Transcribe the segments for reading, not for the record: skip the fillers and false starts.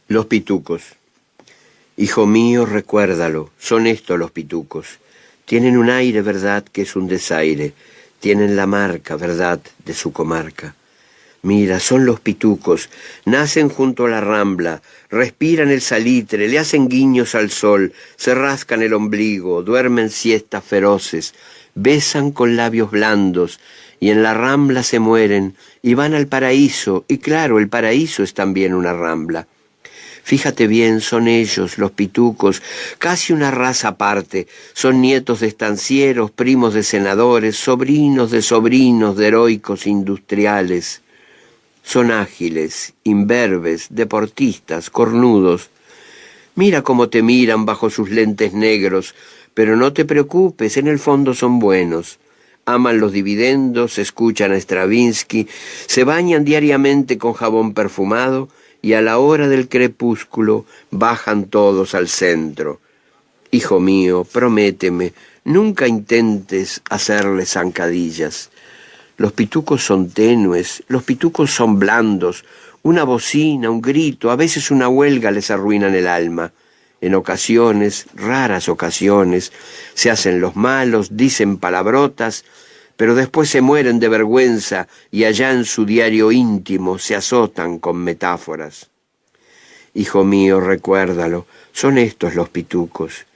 Los pitucos. Hijo mío, recuérdalo, son estos los pitucos. Tienen un aire, verdad, que es un desaire. Tienen la marca, verdad, de su comarca. Mira, son los pitucos, nacen junto a la rambla, respiran el salitre, le hacen guiños al sol, se rascan el ombligo, duermen siestas feroces, besan con labios blandos, y en la rambla se mueren, y van al paraíso, y claro, el paraíso es también una rambla. Fíjate bien, son ellos, los pitucos, casi una raza aparte. Son nietos de estancieros, primos de senadores, sobrinos de heroicos industriales. Son ágiles, imberbes, deportistas, cornudos. Mira cómo te miran bajo sus lentes negros, pero no te preocupes, en el fondo son buenos. Aman los dividendos, escuchan a Stravinsky, se bañan diariamente con jabón perfumado y a la hora del crepúsculo bajan todos al centro. Hijo mío, prométeme, nunca intentes hacerles zancadillas. Los pitucos son tenues, los pitucos son blandos. Una bocina, un grito, a veces una huelga les arruinan el alma. En ocasiones, raras ocasiones, se hacen los malos, dicen palabrotas, pero después se mueren de vergüenza y allá en su diario íntimo se azotan con metáforas. Hijo mío, recuérdalo, son estos los pitucos.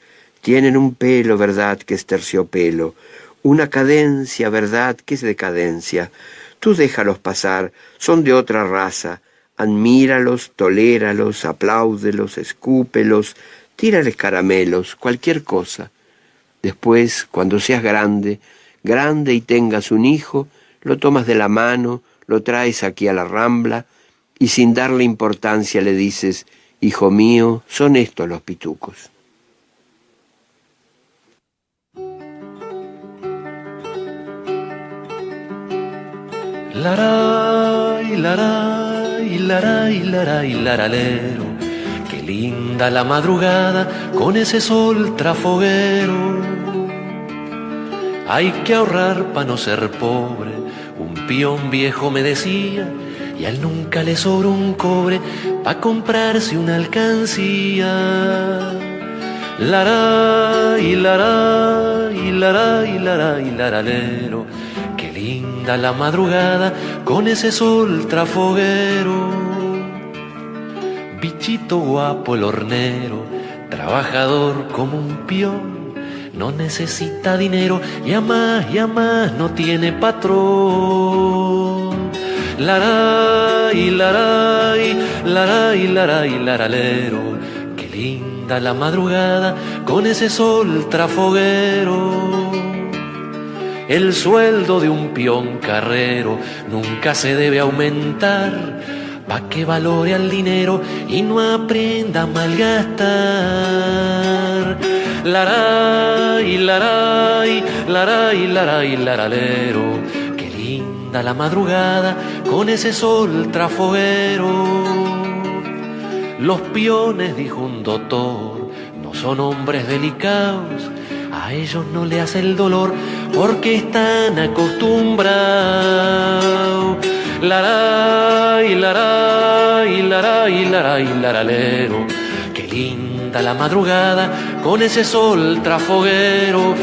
Tienen un pelo, verdad, que es terciopelo, una cadencia, verdad, que es decadencia. Tú déjalos pasar, son de otra raza. Admíralos, toléralos, apláudelos, escúpelos, tírales caramelos, cualquier cosa. Después, cuando seas grande, grande y tengas un hijo, lo tomas de la mano, lo traes aquí a la rambla y sin darle importancia le dices, hijo mío, son estos los pitucos. Laray, laray, laray, laray, laralero. Qué linda la madrugada con ese sol trafoguero. Hay que ahorrar pa' no ser pobre, un peón viejo me decía, y a él nunca le sobró un cobre pa' comprarse una alcancía. Laray, laray, laray, laray, laralero. Qué linda la madrugada con ese sol trafoguero. Bichito guapo el hornero, trabajador como un peón. No necesita dinero y a más no tiene patrón. Laray, laray, laray, laray, laralero. Qué linda la madrugada con ese sol trafoguero. El sueldo de un peón carrero nunca se debe aumentar, pa' que valore al dinero y no aprenda a malgastar. Laray, laray, laray, laray, laralero. Qué linda la madrugada con ese sol trafoguero. Los peones, dijo un doctor, no son hombres delicados. A ellos no le hace el dolor porque están acostumbrados. Laray, laray, laray, laray, laralero. Qué linda la madrugada con ese sol trafoguero.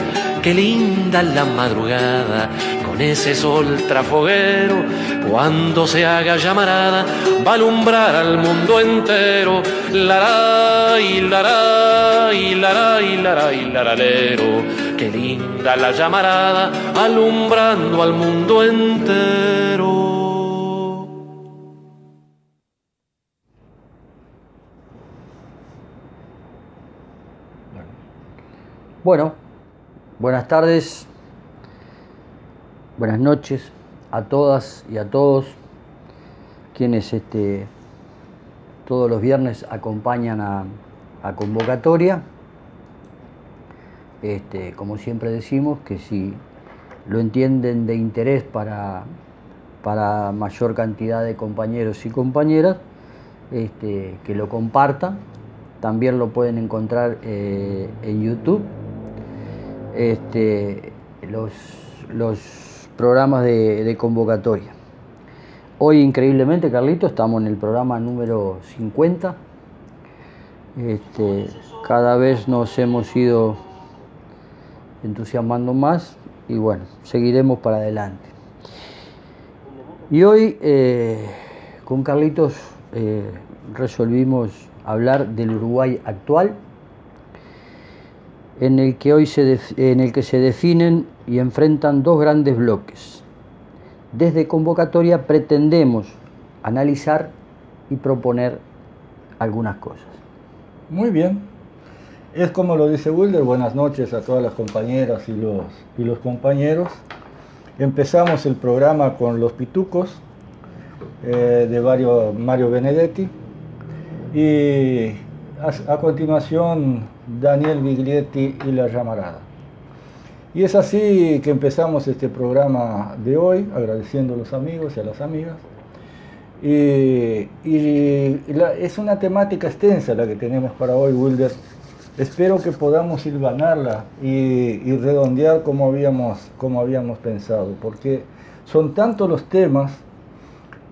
Qué linda la madrugada con ese sol trafoguero. Cuando se haga llamarada va a alumbrar al mundo entero. Laray, laray, laray, laray, laralero. Qué linda la llamarada alumbrando al mundo entero. Bueno, buenas tardes, buenas noches a todas y a todos quienes todos los viernes acompañan a Convocatoria. Como siempre decimos, que si lo entienden de interés para mayor cantidad de compañeros y compañeras, que lo compartan. También lo pueden encontrar en YouTube. Los programas de Convocatoria. Hoy, increíblemente, Carlito, estamos en el programa número 50 Cada vez nos hemos ido entusiasmando más y bueno, seguiremos para adelante. Y hoy con Carlitos resolvimos hablar del Uruguay actual, en el que se definen y enfrentan dos grandes bloques. Desde convocatoria pretendemos analizar y proponer algunas cosas. Muy bien. Es como lo dice Wilder, buenas noches a todas las compañeras y los compañeros. Empezamos el programa con Los Pitucos de Mario Benedetti y a continuación Daniel Biglietti y La Llamarada. Y es así que empezamos este programa de hoy, agradeciendo a los amigos y a las amigas. Es una temática extensa la que tenemos para hoy, Wilder. Espero que podamos hilvanarla y redondear como habíamos pensado, porque son tantos los temas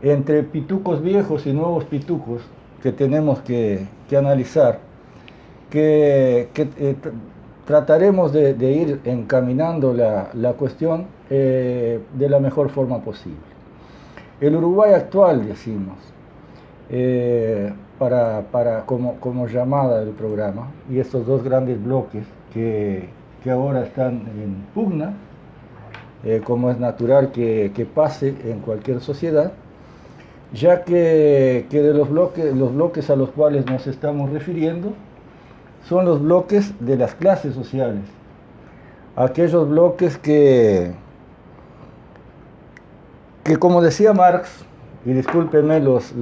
entre pitucos viejos y nuevos pitucos que tenemos que analizar, que trataremos de ir encaminando la cuestión de la mejor forma posible. El Uruguay actual, decimos, como llamada del programa, y estos dos grandes bloques que ahora están en pugna, como es natural que pase en cualquier sociedad, ya que de los bloques a los cuales nos estamos refiriendo son los bloques de las clases sociales, aquellos bloques que como decía Marx, y discúlpenme los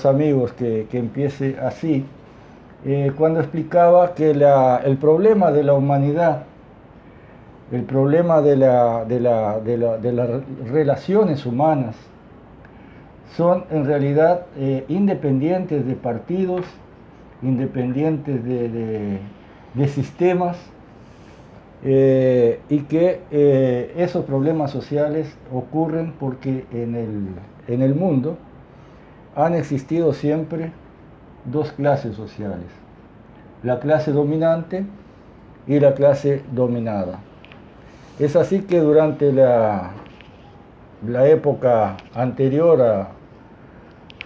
amigos que empiece así, cuando explicaba que el problema de la humanidad, el problema de las relaciones humanas, son en realidad independientes de partidos, independientes de sistemas, y que esos problemas sociales ocurren porque en el mundo han existido siempre dos clases sociales, la clase dominante y la clase dominada. Es así que durante la época anterior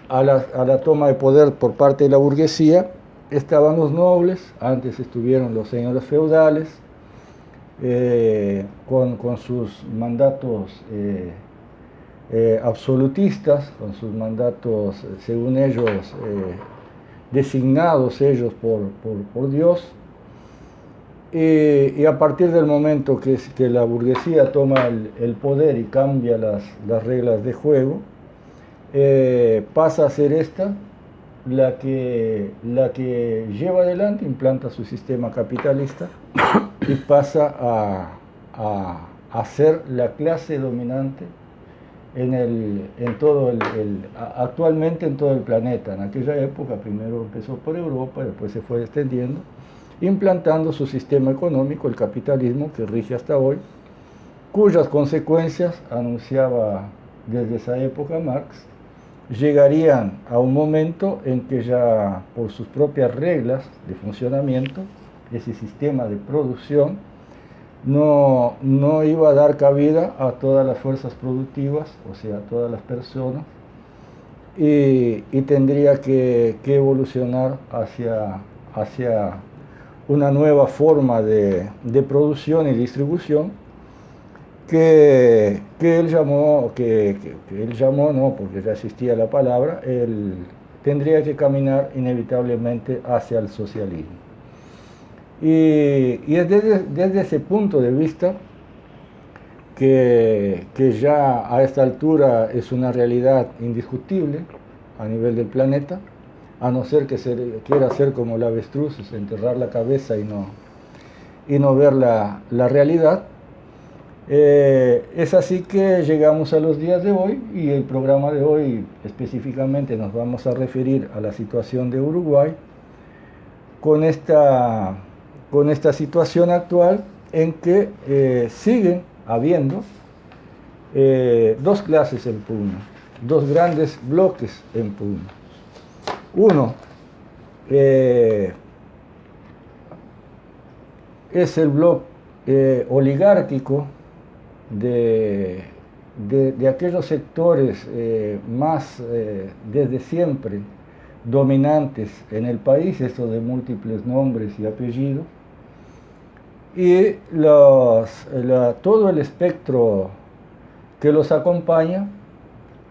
a la toma de poder por parte de la burguesía, estaban los nobles, antes estuvieron los señores feudales, con sus mandatos absolutistas, con sus mandatos, según ellos, designados ellos por Dios, y a partir del momento que la burguesía toma el poder y cambia las reglas de juego, pasa a ser esta la que lleva adelante, implanta su sistema capitalista y pasa a ser la clase dominante actualmente en todo el planeta. En aquella época primero empezó por Europa, después se fue extendiendo, implantando su sistema económico, el capitalismo, que rige hasta hoy, cuyas consecuencias, anunciaba desde esa época Marx, llegarían a un momento en que ya por sus propias reglas de funcionamiento, ese sistema de producción no iba a dar cabida a todas las fuerzas productivas, o sea, a todas las personas, y tendría que evolucionar hacia una nueva forma de producción y distribución que él llamó, no, porque ya existía la palabra, él tendría que caminar inevitablemente hacia el socialismo. Y es desde ese punto de vista que ya a esta altura es una realidad indiscutible a nivel del planeta, a no ser que se quiera hacer como el avestruz, es enterrar la cabeza y no ver la realidad. Es así que llegamos a los días de hoy, y el programa de hoy específicamente nos vamos a referir a la situación de Uruguay con esta situación actual en que siguen habiendo dos clases en pugna, dos grandes bloques en pugna. Uno, es el bloque oligárquico de aquellos sectores más desde siempre dominantes en el país, estos de múltiples nombres y apellidos, y todo el espectro que los acompaña,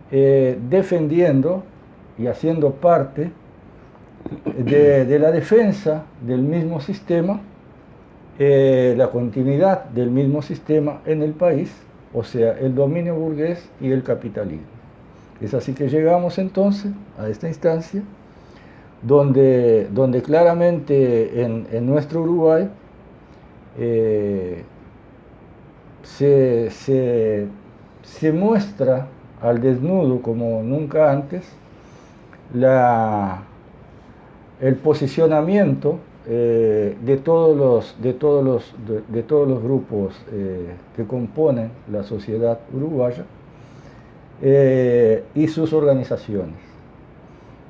defendiendo y haciendo parte de la defensa del mismo sistema, la continuidad del mismo sistema en el país, o sea, el dominio burgués y el capitalismo. Es así que llegamos entonces a esta instancia donde claramente en nuestro Uruguay se muestra al desnudo como nunca antes el posicionamiento de todos los grupos que componen la sociedad uruguaya y sus organizaciones.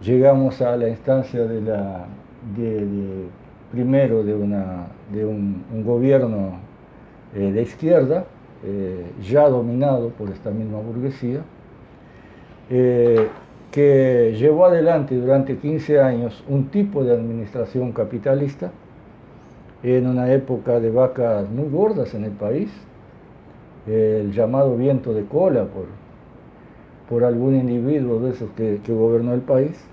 Llegamos a la instancia primero de un gobierno de izquierda, ya dominado por esta misma burguesía, que llevó adelante durante 15 años un tipo de administración capitalista en una época de vacas muy gordas en el país, el llamado viento de cola por algún individuo de esos que gobernó el país,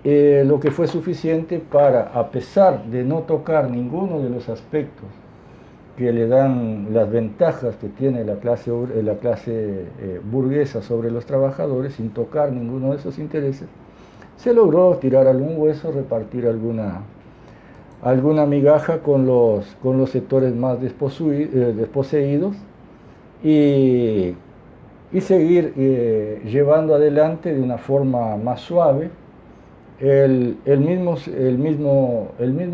lo que fue suficiente para, a pesar de no tocar ninguno de los aspectos que le dan las ventajas que tiene la clase burguesa sobre los trabajadores, sin tocar ninguno de esos intereses, se logró tirar algún hueso, repartir alguna migaja con los sectores más desposeídos y seguir llevando adelante de una forma más suave el mismo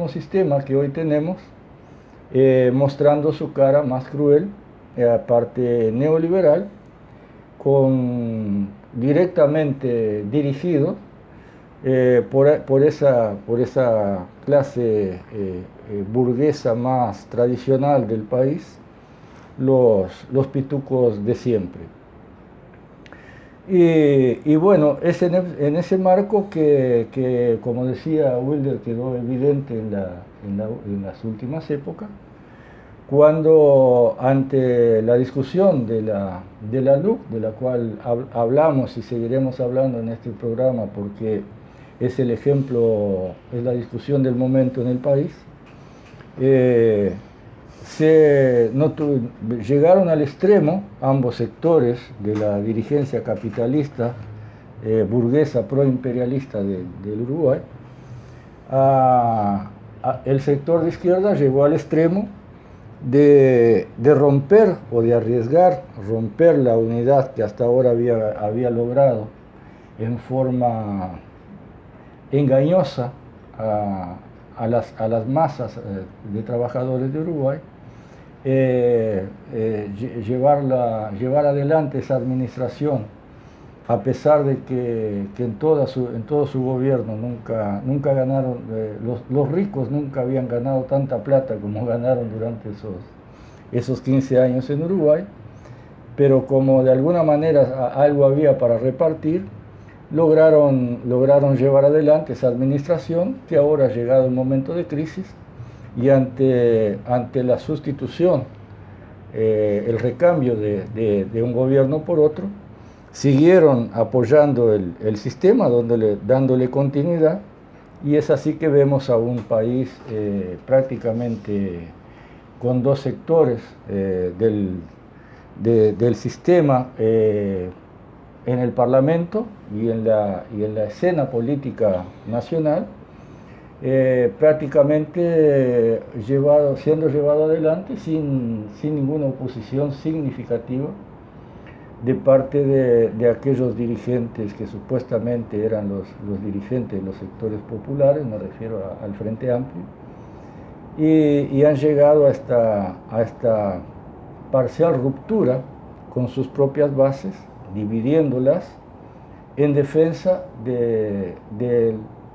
sistema que hoy tenemos, mostrando su cara más cruel, aparte neoliberal, directamente dirigido por esa clase burguesa más tradicional del país, los pitucos de siempre. Y bueno, es en ese marco que, como decía Wilder, quedó evidente en las últimas épocas, cuando ante la discusión de la LUC, de la cual hablamos y seguiremos hablando en este programa porque es el ejemplo, es la discusión del momento en el país, llegaron al extremo ambos sectores de la dirigencia capitalista burguesa proimperialista del Uruguay. El sector de izquierda llegó al extremo de romper o de arriesgar romper la unidad que hasta ahora había logrado en forma engañosa a las masas de trabajadores de Uruguay, llevar adelante esa administración, a pesar de que en todo su gobierno nunca ganaron, los ricos nunca habían ganado tanta plata como ganaron durante esos 15 años en Uruguay, pero como de alguna manera algo había para repartir, lograron llevar adelante esa administración que ahora ha llegado un momento de crisis y ante la sustitución, el recambio de un gobierno por otro, siguieron apoyando el sistema, dándole continuidad, y es así que vemos a un país prácticamente con dos sectores del sistema en el Parlamento y en la escena política nacional, prácticamente siendo llevado adelante sin ninguna oposición significativa de parte de aquellos dirigentes que supuestamente eran los dirigentes de los sectores populares, me refiero al Frente Amplio, y han llegado a esta parcial ruptura con sus propias bases, dividiéndolas en defensa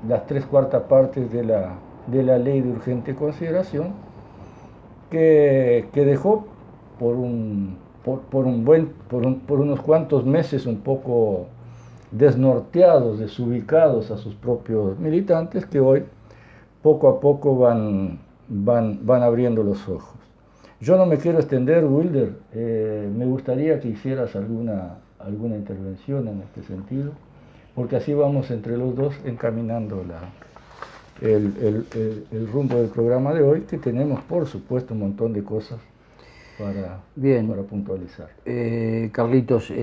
las 3/4 partes de la ley de urgente consideración, que dejó por unos cuantos meses un poco desnorteados, desubicados a sus propios militantes, que hoy poco a poco van abriendo los ojos. Yo no me quiero extender, Wilder, me gustaría que hicieras alguna intervención en este sentido, porque así vamos entre los dos encaminando el rumbo del programa de hoy, que tenemos por supuesto un montón de cosas para puntualizar. Carlitos,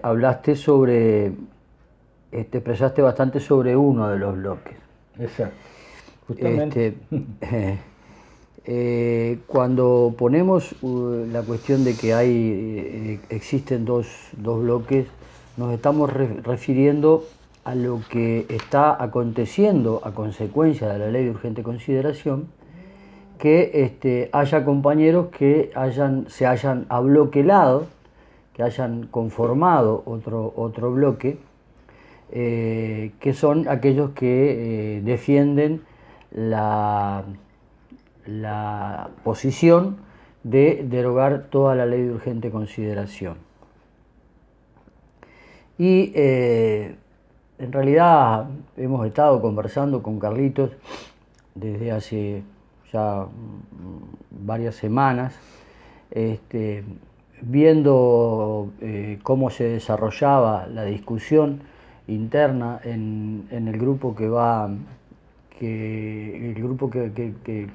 hablaste sobre, expresaste bastante sobre uno de los bloques. Exacto. Justamente. Cuando ponemos la cuestión de que existen dos bloques, nos estamos refiriendo a lo que está aconteciendo a consecuencia de la ley de urgente consideración, que haya compañeros que se hayan abloquelado, que hayan conformado otro bloque, que son aquellos que defienden la posición de derogar toda la ley de urgente consideración. Y en realidad hemos estado conversando con Carlitos desde hace ya varias semanas, viendo cómo se desarrollaba la discusión interna en el grupo que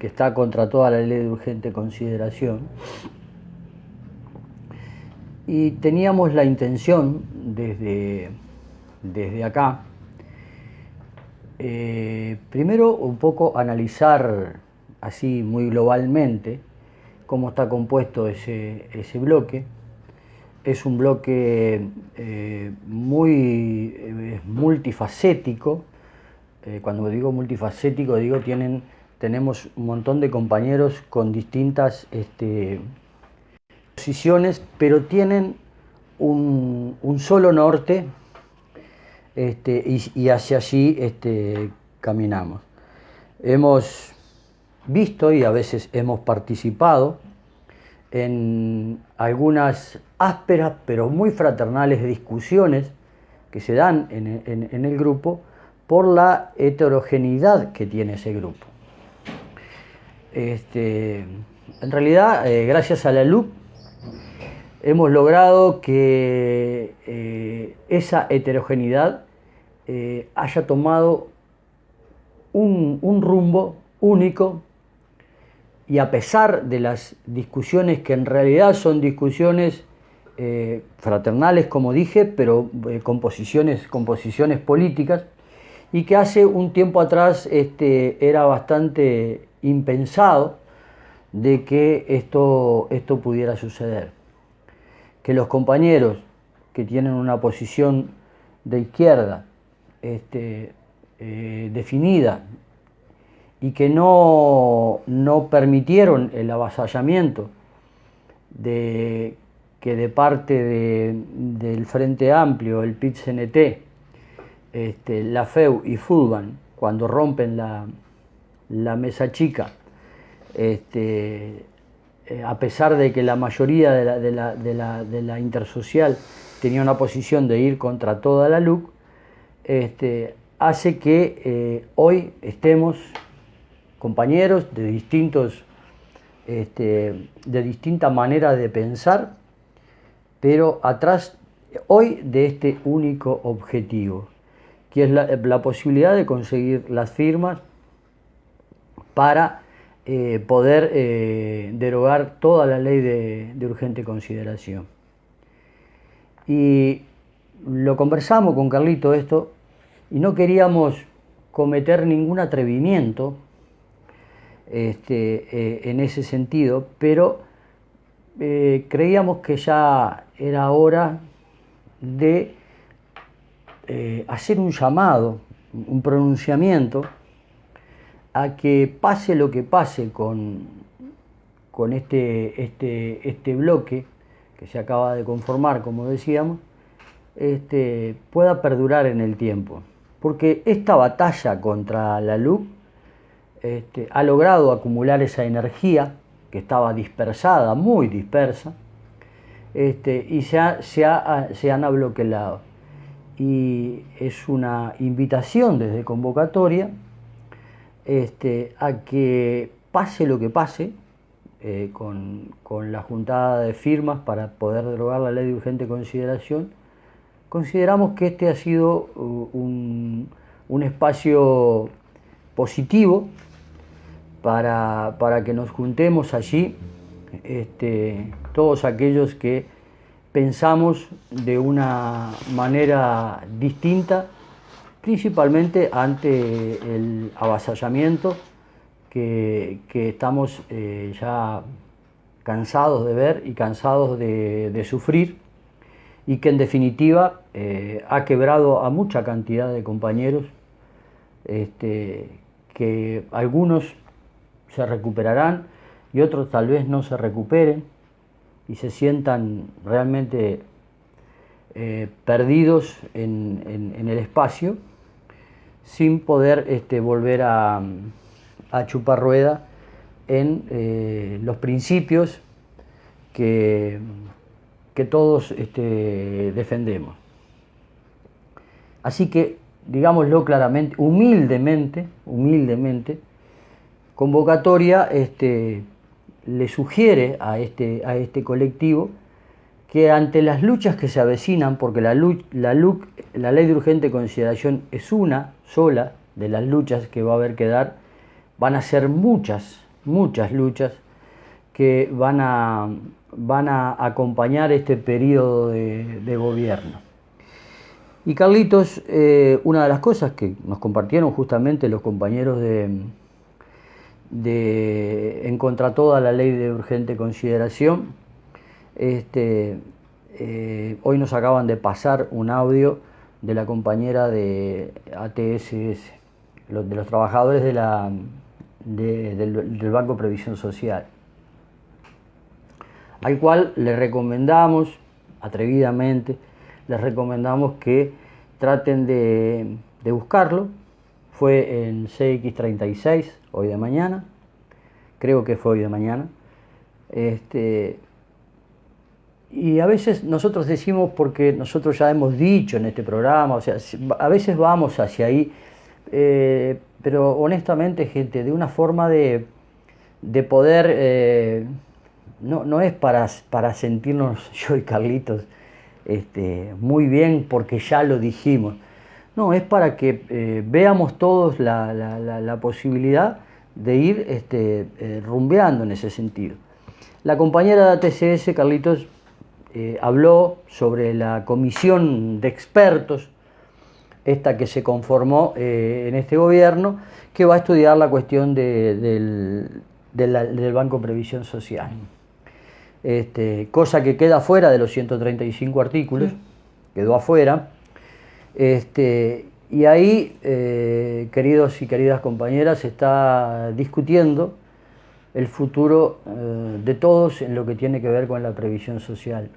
está contra toda la ley de urgente consideración, y teníamos la intención desde acá, primero un poco analizar así muy globalmente cómo está compuesto ese bloque. Es un bloque muy multifacético. Cuando digo multifacético, digo tenemos un montón de compañeros con distintas posiciones, pero tienen un solo norte, y hacia allí caminamos. Hemos visto y a veces hemos participado en algunas ásperas pero muy fraternales discusiones que se dan en el grupo por la heterogeneidad que tiene ese grupo. En realidad, gracias a la LUC, hemos logrado que esa heterogeneidad haya tomado un rumbo único, y a pesar de las discusiones que en realidad son discusiones fraternales, como dije, pero con posiciones políticas, y que hace un tiempo atrás era bastante impensado de que esto pudiera suceder. Que los compañeros que tienen una posición de izquierda definida y que no permitieron el avasallamiento que de parte del Frente Amplio, el PIT-CNT, la FEU y FUDBAN, cuando rompen la mesa chica, a pesar de que la mayoría de la intersocial tenía una posición de ir contra toda la LUC, hace que hoy estemos compañeros de distinta manera de pensar, pero atrás hoy de este único objetivo, que es la posibilidad de conseguir las firmas para poder derogar toda la ley de urgente consideración. Y lo conversamos con Carlito esto, y no queríamos cometer ningún atrevimiento en ese sentido, pero creíamos que ya era hora de hacer un llamado, un pronunciamiento, a que pase lo que pase con este bloque que se acaba de conformar, como decíamos, pueda perdurar en el tiempo. porque esta batalla contra la LUC ha logrado acumular esa energía que estaba dispersada, muy dispersa, y se han abloquelado. Y es una invitación desde convocatoria a que pase lo que pase con la juntada de firmas para poder derogar la ley de urgente consideración. Consideramos que este ha sido un espacio positivo para que nos juntemos allí todos aquellos que pensamos de una manera distinta, principalmente ante el avasallamiento que estamos ya cansados de ver y cansados de sufrir, y que en definitiva ha quebrado a mucha cantidad de compañeros, que algunos se recuperarán y otros tal vez no se recuperen y se sientan realmente perdidos en el espacio, sin poder volver a chupar rueda en los principios que todos defendemos. Así que, digámoslo claramente, humildemente, convocatoria le sugiere a este colectivo que ante las luchas que se avecinan, porque la ley de urgente consideración es una sola de las luchas que va a haber que dar, van a ser muchas luchas que van a acompañar este periodo de gobierno. Y Carlitos, una de las cosas que nos compartieron justamente los compañeros en contra toda la ley de urgente consideración, hoy nos acaban de pasar un audio de la compañera de ATSS, de los trabajadores del Banco Previsión Social, al cual les recomendamos, atrevidamente, les recomendamos que traten de buscarlo. Fue en CX36, hoy de mañana, creo que fue hoy de mañana. Y a veces nosotros decimos, porque nosotros ya hemos dicho en este programa, o sea, a veces vamos hacia ahí, pero honestamente, gente, de una forma de poder, no es para sentirnos yo y Carlitos muy bien porque ya lo dijimos. No, es para que veamos todos la posibilidad de ir rumbeando en ese sentido. La compañera de ATSS, Carlitos, habló sobre la comisión de expertos, esta que se conformó en este gobierno, que va a estudiar la cuestión del Banco Previsión Social. Cosa que queda fuera de los 135 artículos, quedó afuera. Y ahí, queridos y queridas compañeras, se está discutiendo el futuro de todos en lo que tiene que ver con la previsión social.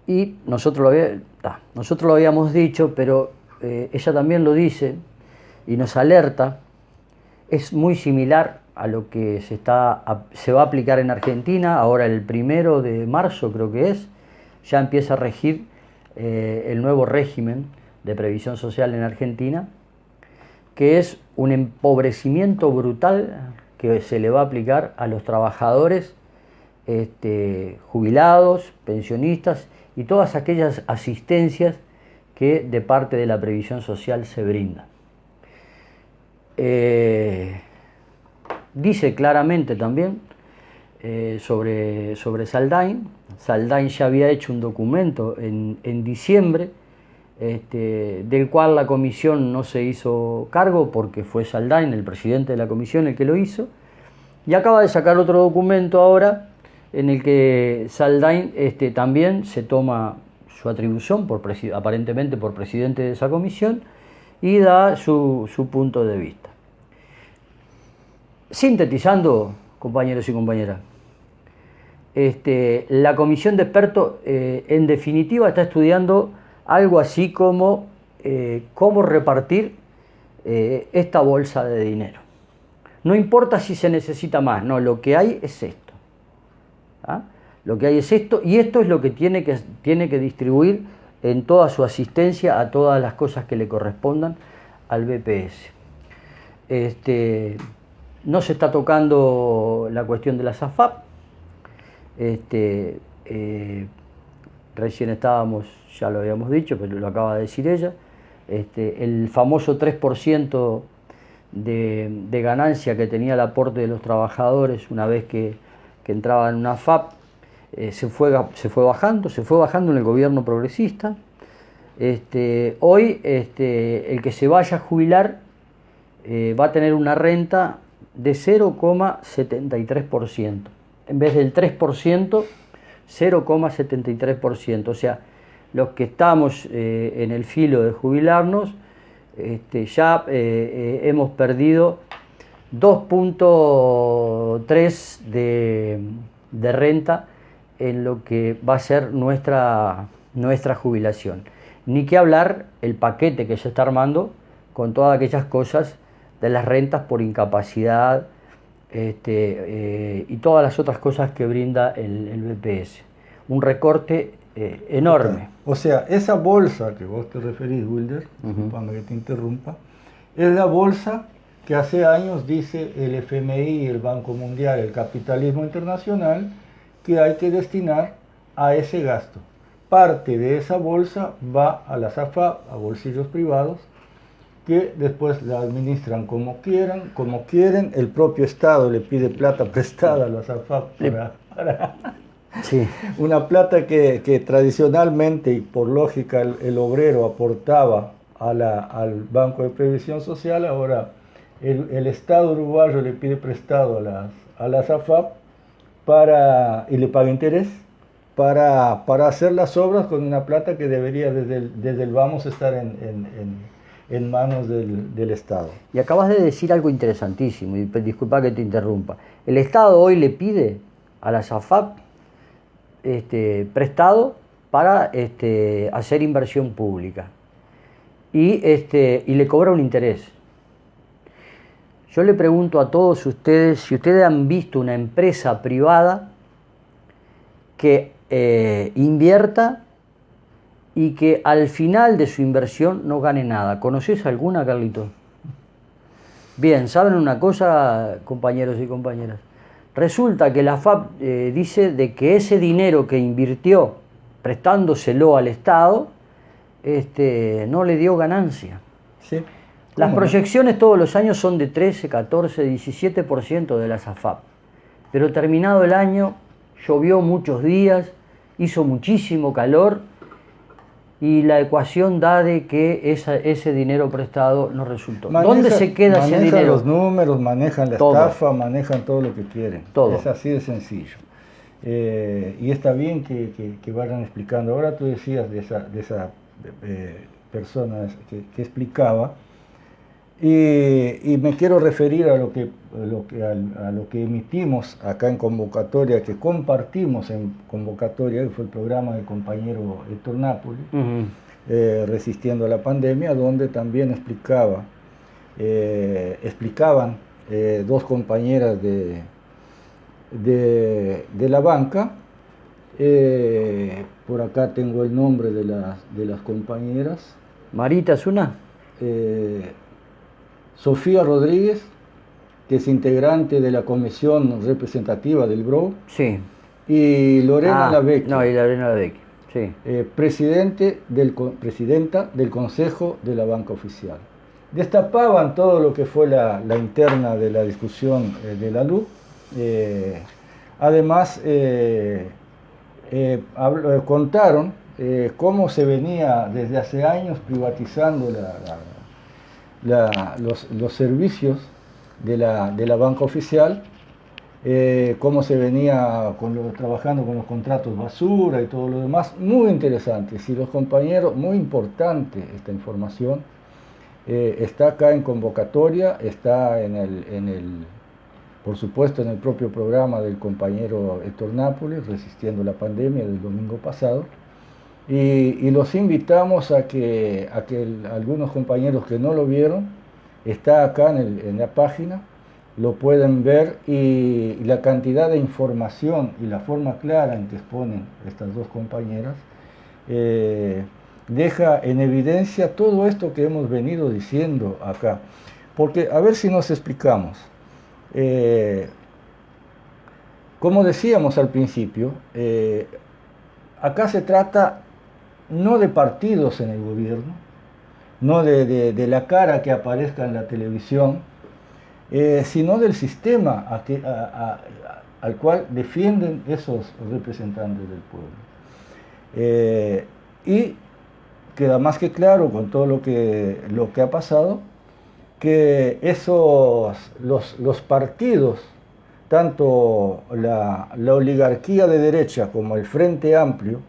Y nosotros lo habíamos dicho, pero ella también lo dice y nos alerta. Es muy similar a lo que se va a aplicar en Argentina. Ahora el 1 de marzo, creo que ya empieza a regir el nuevo régimen de previsión social en Argentina, que es un empobrecimiento brutal que se le va a aplicar a los trabajadores jubilados, pensionistas y todas aquellas asistencias que de parte de la previsión social se brindan. Dice claramente también sobre Saldain. Saldain ya había hecho un documento en diciembre, del cual la comisión no se hizo cargo porque fue Saldain, el presidente de la comisión, el que lo hizo, y acaba de sacar otro documento ahora en el que Saldain también se toma su atribución, aparentemente por presidente de esa comisión, y da su punto de vista. Sintetizando, compañeros y compañeras, la comisión de expertos en definitiva está estudiando algo así como cómo repartir esta bolsa de dinero. No importa si se necesita más, no, lo que hay es esto. ¿Ah? Lo que hay es esto, y esto es lo que tiene que distribuir en toda su asistencia a todas las cosas que le correspondan al BPS. No se está tocando la cuestión de las AFAP. Recién estábamos, ya lo habíamos dicho, pero lo acaba de decir ella, el famoso 3% de ganancia que tenía el aporte de los trabajadores una vez que entraba en una AFAP, se fue bajando en el gobierno progresista. Hoy el que se vaya a jubilar va a tener una renta de 0,73%, en vez del 3%, 0,73%. O sea, los que estamos en el filo de jubilarnos, ya hemos perdido 2,3 de renta en lo que va a ser nuestra jubilación. Ni que hablar el paquete que se está armando con todas aquellas cosas de las rentas por incapacidad y todas las otras cosas que brinda el BPS. Un recorte enorme. O sea, esa bolsa que vos te referís, Wilder, disculpame que te interrumpa, es la bolsa que hace años dice el FMI, el Banco Mundial, el capitalismo internacional, que hay que destinar a ese gasto. Parte de esa bolsa va a las AFAP, a bolsillos privados, que después la administran como quieren. El propio Estado le pide plata prestada a las AFAP para sí. Una plata que tradicionalmente y por lógica el obrero aportaba al Banco de Previsión Social. Ahora el Estado uruguayo le pide prestado a las AFAP y le paga interés para hacer las obras con una plata que debería desde el vamos estar en manos del Estado. Y acabas de decir algo interesantísimo, y disculpa que te interrumpa. El Estado hoy le pide a las AFAP prestado para hacer inversión pública y le cobra un interés. Yo le pregunto a todos ustedes si ustedes han visto una empresa privada que invierta y que al final de su inversión no gane nada. ¿Conoces alguna, Carlito? Bien, ¿saben una cosa, compañeros y compañeras? Resulta que la FAP dice de que ese dinero que invirtió prestándoselo al Estado no le dio ganancia. Sí. Las proyecciones todos los años son de 13, 14, 17% de las AFAP. Pero terminado el año, llovió muchos días, hizo muchísimo calor y la ecuación da de que ese dinero prestado no resultó. ¿Dónde se queda ese dinero? Manejan los números, manejan la estafa, manejan todo lo que quieren. Todo. Es así de sencillo. Y está bien que vayan explicando. Ahora tú decías de esa persona que explicaba, y me quiero referir a lo que emitimos acá en convocatoria, que compartimos en convocatoria, que fue el programa del compañero Héctor Napoli, Resistiendo a la Pandemia, donde también explicaban dos compañeras de la banca. Por acá tengo el nombre de las compañeras. Marita es una. Sofía Rodríguez, que es integrante de la comisión representativa del BRO. Sí. Y Lorena Lavecchia. No, y Lorena Lavecchia, sí. Presidenta del Consejo de la Banca Oficial. Destapaban todo lo que fue la interna de la discusión de la LUC. Además, contaron cómo se venía desde hace años privatizando los servicios de la banca oficial, cómo se venía trabajando con los contratos basura y todo lo demás. Muy interesante. Si los compañeros, muy importante esta información, está acá en convocatoria, está por supuesto en el propio programa del compañero Héctor Nápoles, Resistiendo la Pandemia, del domingo pasado. y los invitamos a que algunos compañeros que no lo vieron, está acá en la página, lo pueden ver, y la cantidad de información y la forma clara en que exponen estas dos compañeras deja en evidencia todo esto que hemos venido diciendo acá. Porque, a ver si nos explicamos. Como decíamos al principio, acá se trata no de partidos en el gobierno, no de la cara que aparezca en la televisión, sino del sistema al cual defienden esos representantes del pueblo. Y queda más que claro con todo lo que ha pasado, que los partidos, tanto la oligarquía de derecha como el Frente Amplio,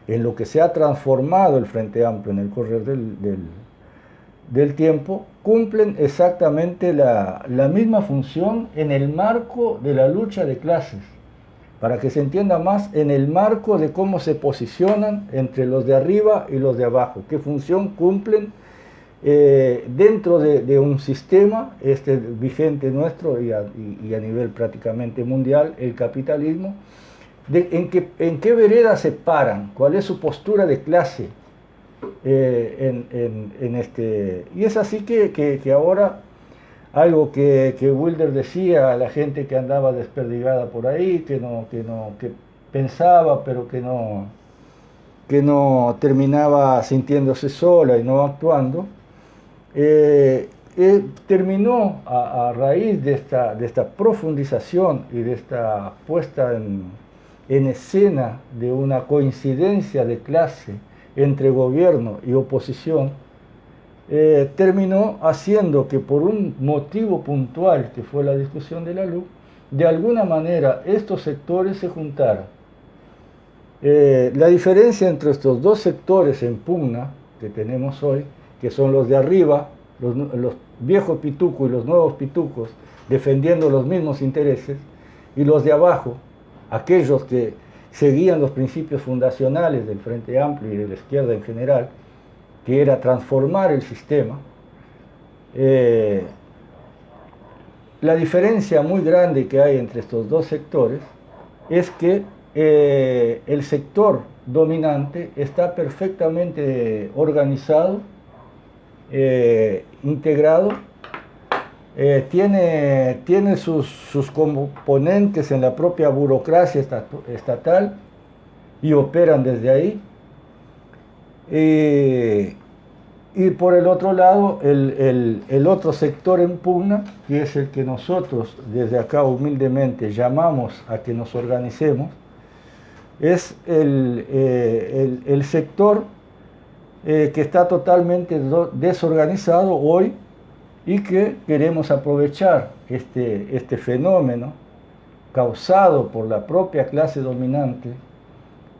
en lo que se ha transformado el Frente Amplio en el correr del tiempo, cumplen exactamente la misma función en el marco de la lucha de clases, para que se entienda más, en el marco de cómo se posicionan entre los de arriba y los de abajo, qué función cumplen dentro de un sistema vigente nuestro y a nivel prácticamente mundial, el capitalismo, en qué vereda se paran, cuál es su postura de clase. Y es así que ahora, algo que Wilder decía a la gente que andaba desperdigada por ahí, que pensaba pero que no terminaba sintiéndose sola y no actuando, terminó a raíz de esta profundización y de esta puesta en escena de una coincidencia de clase entre gobierno y oposición, terminó haciendo que, por un motivo puntual que fue la discusión de la LUC, de alguna manera estos sectores se juntaran. La diferencia entre estos dos sectores en pugna que tenemos hoy, que son los de arriba, los viejos pitucos y los nuevos pitucos, defendiendo los mismos intereses, y los de abajo, aquellos que seguían los principios fundacionales del Frente Amplio y de la izquierda en general, que era transformar el sistema. La diferencia muy grande que hay entre estos dos sectores es que el sector dominante está perfectamente organizado, integrado, tiene sus componentes en la propia burocracia estatal y operan desde ahí. Y por el otro lado, el otro sector en pugna, que es el que nosotros desde acá humildemente llamamos a que nos organicemos, es el sector que está totalmente desorganizado hoy, y que queremos aprovechar este fenómeno causado por la propia clase dominante,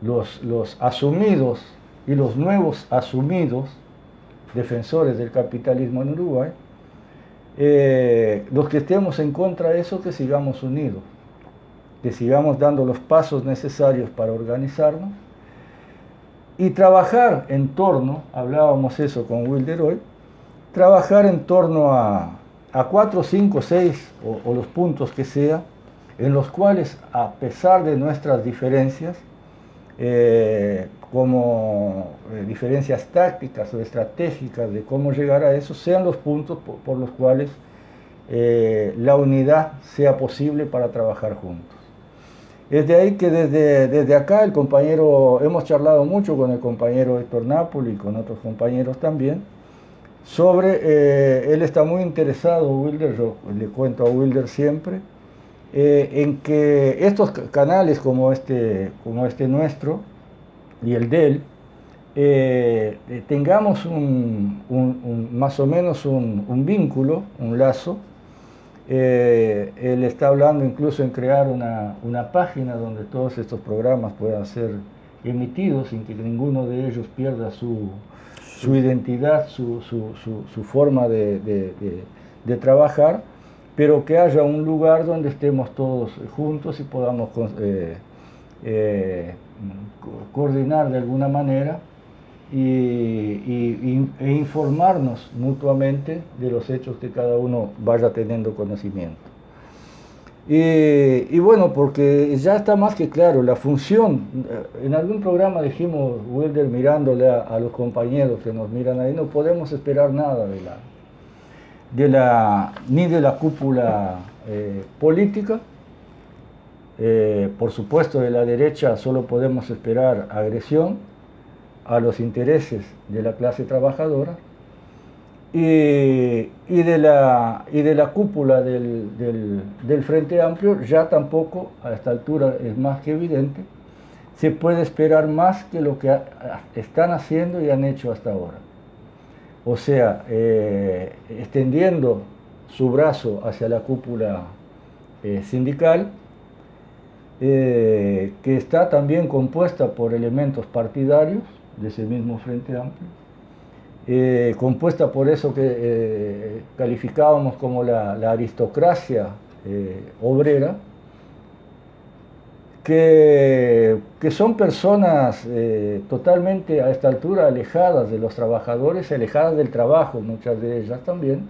los asumidos y los nuevos asumidos defensores del capitalismo en Uruguay, los que estemos en contra de eso, que sigamos unidos, que sigamos dando los pasos necesarios para organizarnos y trabajar en torno, hablábamos eso con Wilder hoy, trabajar en torno a 4, 5, 6 o los puntos que sea, en los cuales, a pesar de nuestras diferencias, como diferencias tácticas o estratégicas de cómo llegar a eso, sean los puntos por los cuales la unidad sea posible para trabajar juntos. Es de ahí que desde acá hemos charlado mucho con el compañero Héctor Napoli y con otros compañeros también, él está muy interesado, Wilder, yo le cuento a Wilder siempre, en que estos canales como este nuestro y el de él, tengamos más o menos un vínculo, un lazo. Él está hablando incluso en crear una página donde todos estos programas puedan ser emitidos sin que ninguno de ellos pierda su identidad, su forma de trabajar, pero que haya un lugar donde estemos todos juntos y podamos coordinar de alguna manera e informarnos mutuamente de los hechos que cada uno vaya teniendo conocimiento. Y bueno, porque ya está más que claro, la función, en algún programa dijimos, Wilder, mirándole a los compañeros que nos miran ahí, no podemos esperar nada ni de la cúpula política, por supuesto de la derecha solo podemos esperar agresión a los intereses de la clase trabajadora, y de la cúpula del Frente Amplio ya tampoco, a esta altura es más que evidente, se puede esperar más que lo que están haciendo y han hecho hasta ahora. O sea, extendiendo su brazo hacia la cúpula sindical, que está también compuesta por elementos partidarios de ese mismo Frente Amplio, compuesta por eso que calificábamos como la aristocracia obrera, que son personas totalmente a esta altura alejadas de los trabajadores, alejadas del trabajo, muchas de ellas también,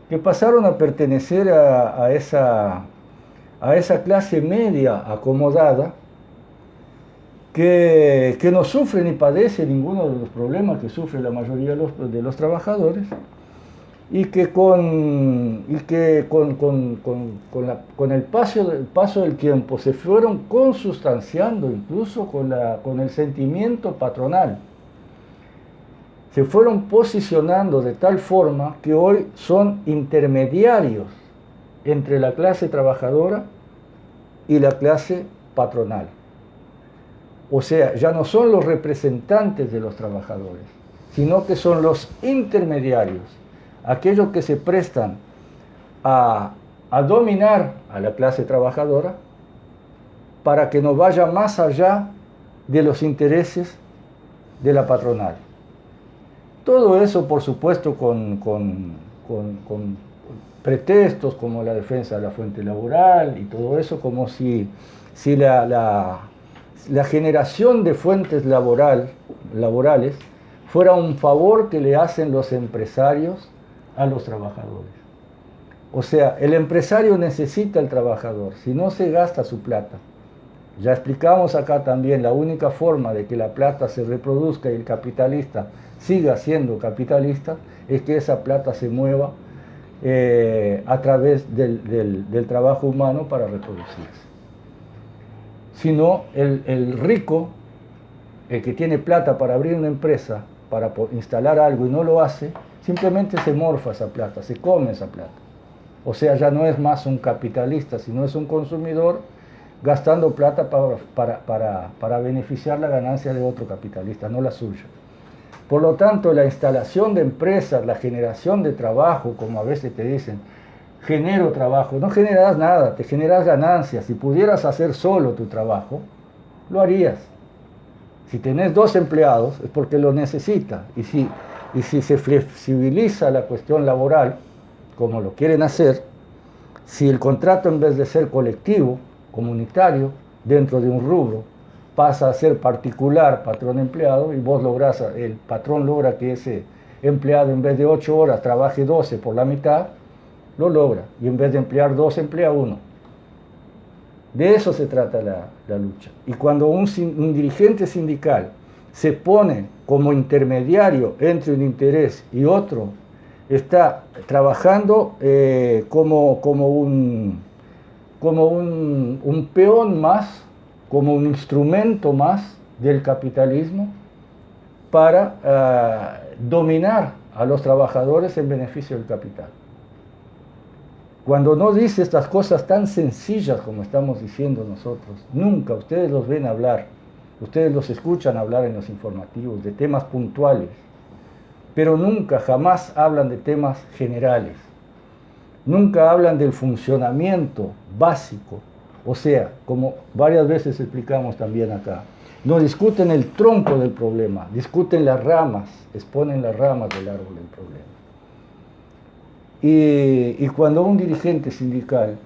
que pasaron a pertenecer a esa clase media acomodada, que no sufre ni padece ninguno de los problemas que sufre la mayoría de los trabajadores, y que con el paso del tiempo se fueron consustanciando incluso con el sentimiento patronal. Se fueron posicionando de tal forma que hoy son intermediarios entre la clase trabajadora y la clase patronal. O sea, ya no son los representantes de los trabajadores, sino que son los intermediarios, aquellos que se prestan a dominar a la clase trabajadora para que no vaya más allá de los intereses de la patronal. Todo eso, por supuesto, con pretextos como la defensa de la fuente laboral y todo eso, como si la generación de fuentes laborales fuera un favor que le hacen los empresarios a los trabajadores. O sea, el empresario necesita al trabajador, si no se gasta su plata. Ya explicamos acá también, la única forma de que la plata se reproduzca y el capitalista siga siendo capitalista es que esa plata se mueva a través del trabajo humano para reproducirse. Si no, el rico, el que tiene plata para abrir una empresa, para instalar algo y no lo hace, simplemente se morfa esa plata, se come esa plata. O sea, ya no es más un capitalista, sino es un consumidor gastando plata para beneficiar la ganancia de otro capitalista, no la suya. Por lo tanto, la instalación de empresas, la generación de trabajo, como a veces te dicen, genero trabajo, no generas nada, te generas ganancias. Si pudieras hacer solo tu trabajo, lo harías. Si tenés 2 empleados es porque lo necesitas. Y si se flexibiliza la cuestión laboral, como lo quieren hacer, si el contrato en vez de ser colectivo, comunitario, dentro de un rubro, pasa a ser particular, patrón-empleado, y vos lográs, el patrón logra que ese empleado en vez de 8 horas trabaje 12 por la mitad, lo logra, y en vez de emplear 2, emplea 1. De eso se trata la lucha. Y cuando un dirigente sindical se pone como intermediario entre un interés y otro, está trabajando como un peón más, como un instrumento más del capitalismo para dominar a los trabajadores en beneficio del capital. Cuando no dice estas cosas tan sencillas como estamos diciendo nosotros, nunca ustedes los ven hablar, ustedes los escuchan hablar en los informativos de temas puntuales, pero nunca, jamás hablan de temas generales. Nunca hablan del funcionamiento básico, o sea, como varias veces explicamos también acá, no discuten el tronco del problema, discuten las ramas, exponen las ramas del árbol del problema. Y cuando un dirigente sindical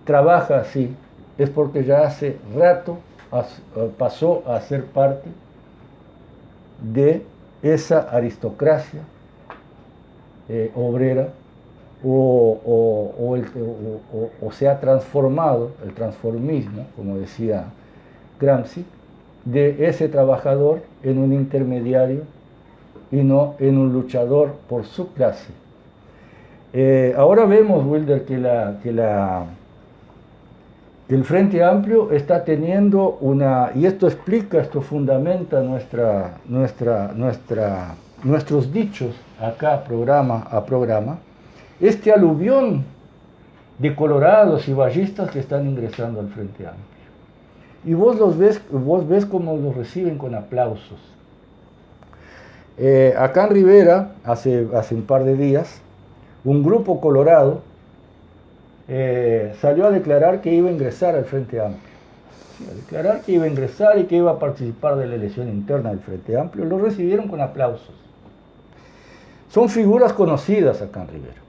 trabaja así, es porque ya hace rato pasó a ser parte de esa aristocracia obrera o se ha transformado, el transformismo, como decía Gramsci, de ese trabajador en un intermediario y no en un luchador por su clase. Ahora vemos, Wilder, que el Frente Amplio está teniendo y esto explica, esto fundamenta nuestros dichos acá, programa a programa, este aluvión de colorados y vallistas que están ingresando al Frente Amplio. Y vos ves cómo los reciben con aplausos. Acá en Rivera, hace un par de días, un grupo colorado salió a declarar que iba a ingresar al Frente Amplio. A declarar que iba a ingresar y que iba a participar de la elección interna del Frente Amplio. Lo recibieron con aplausos. Son figuras conocidas acá en Rivera.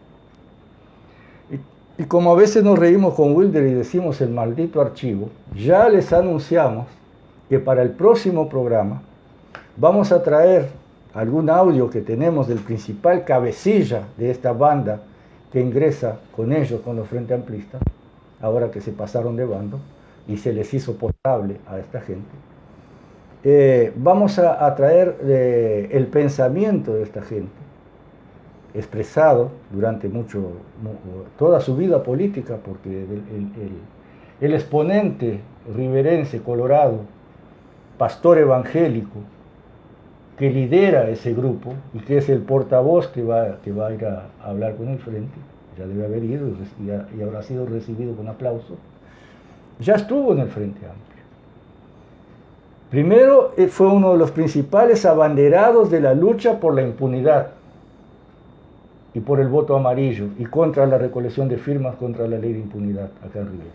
Y como a veces nos reímos con Wilder y decimos el maldito archivo, ya les anunciamos que para el próximo programa vamos a traer algún audio que tenemos del principal cabecilla de esta banda que ingresa con ellos, con los Frente Amplistas, ahora que se pasaron de bando y se les hizo potable a esta gente. Vamos a traer el pensamiento de esta gente, expresado durante toda su vida política, porque el exponente riverense, colorado, pastor evangélico, que lidera ese grupo y que es el portavoz que va a ir a hablar con el Frente, ya debe haber ido y habrá sido recibido con aplausos, ya estuvo en el Frente Amplio. Primero fue uno de los principales abanderados de la lucha por la impunidad y por el voto amarillo y contra la recolección de firmas contra la ley de impunidad acá en Rivera.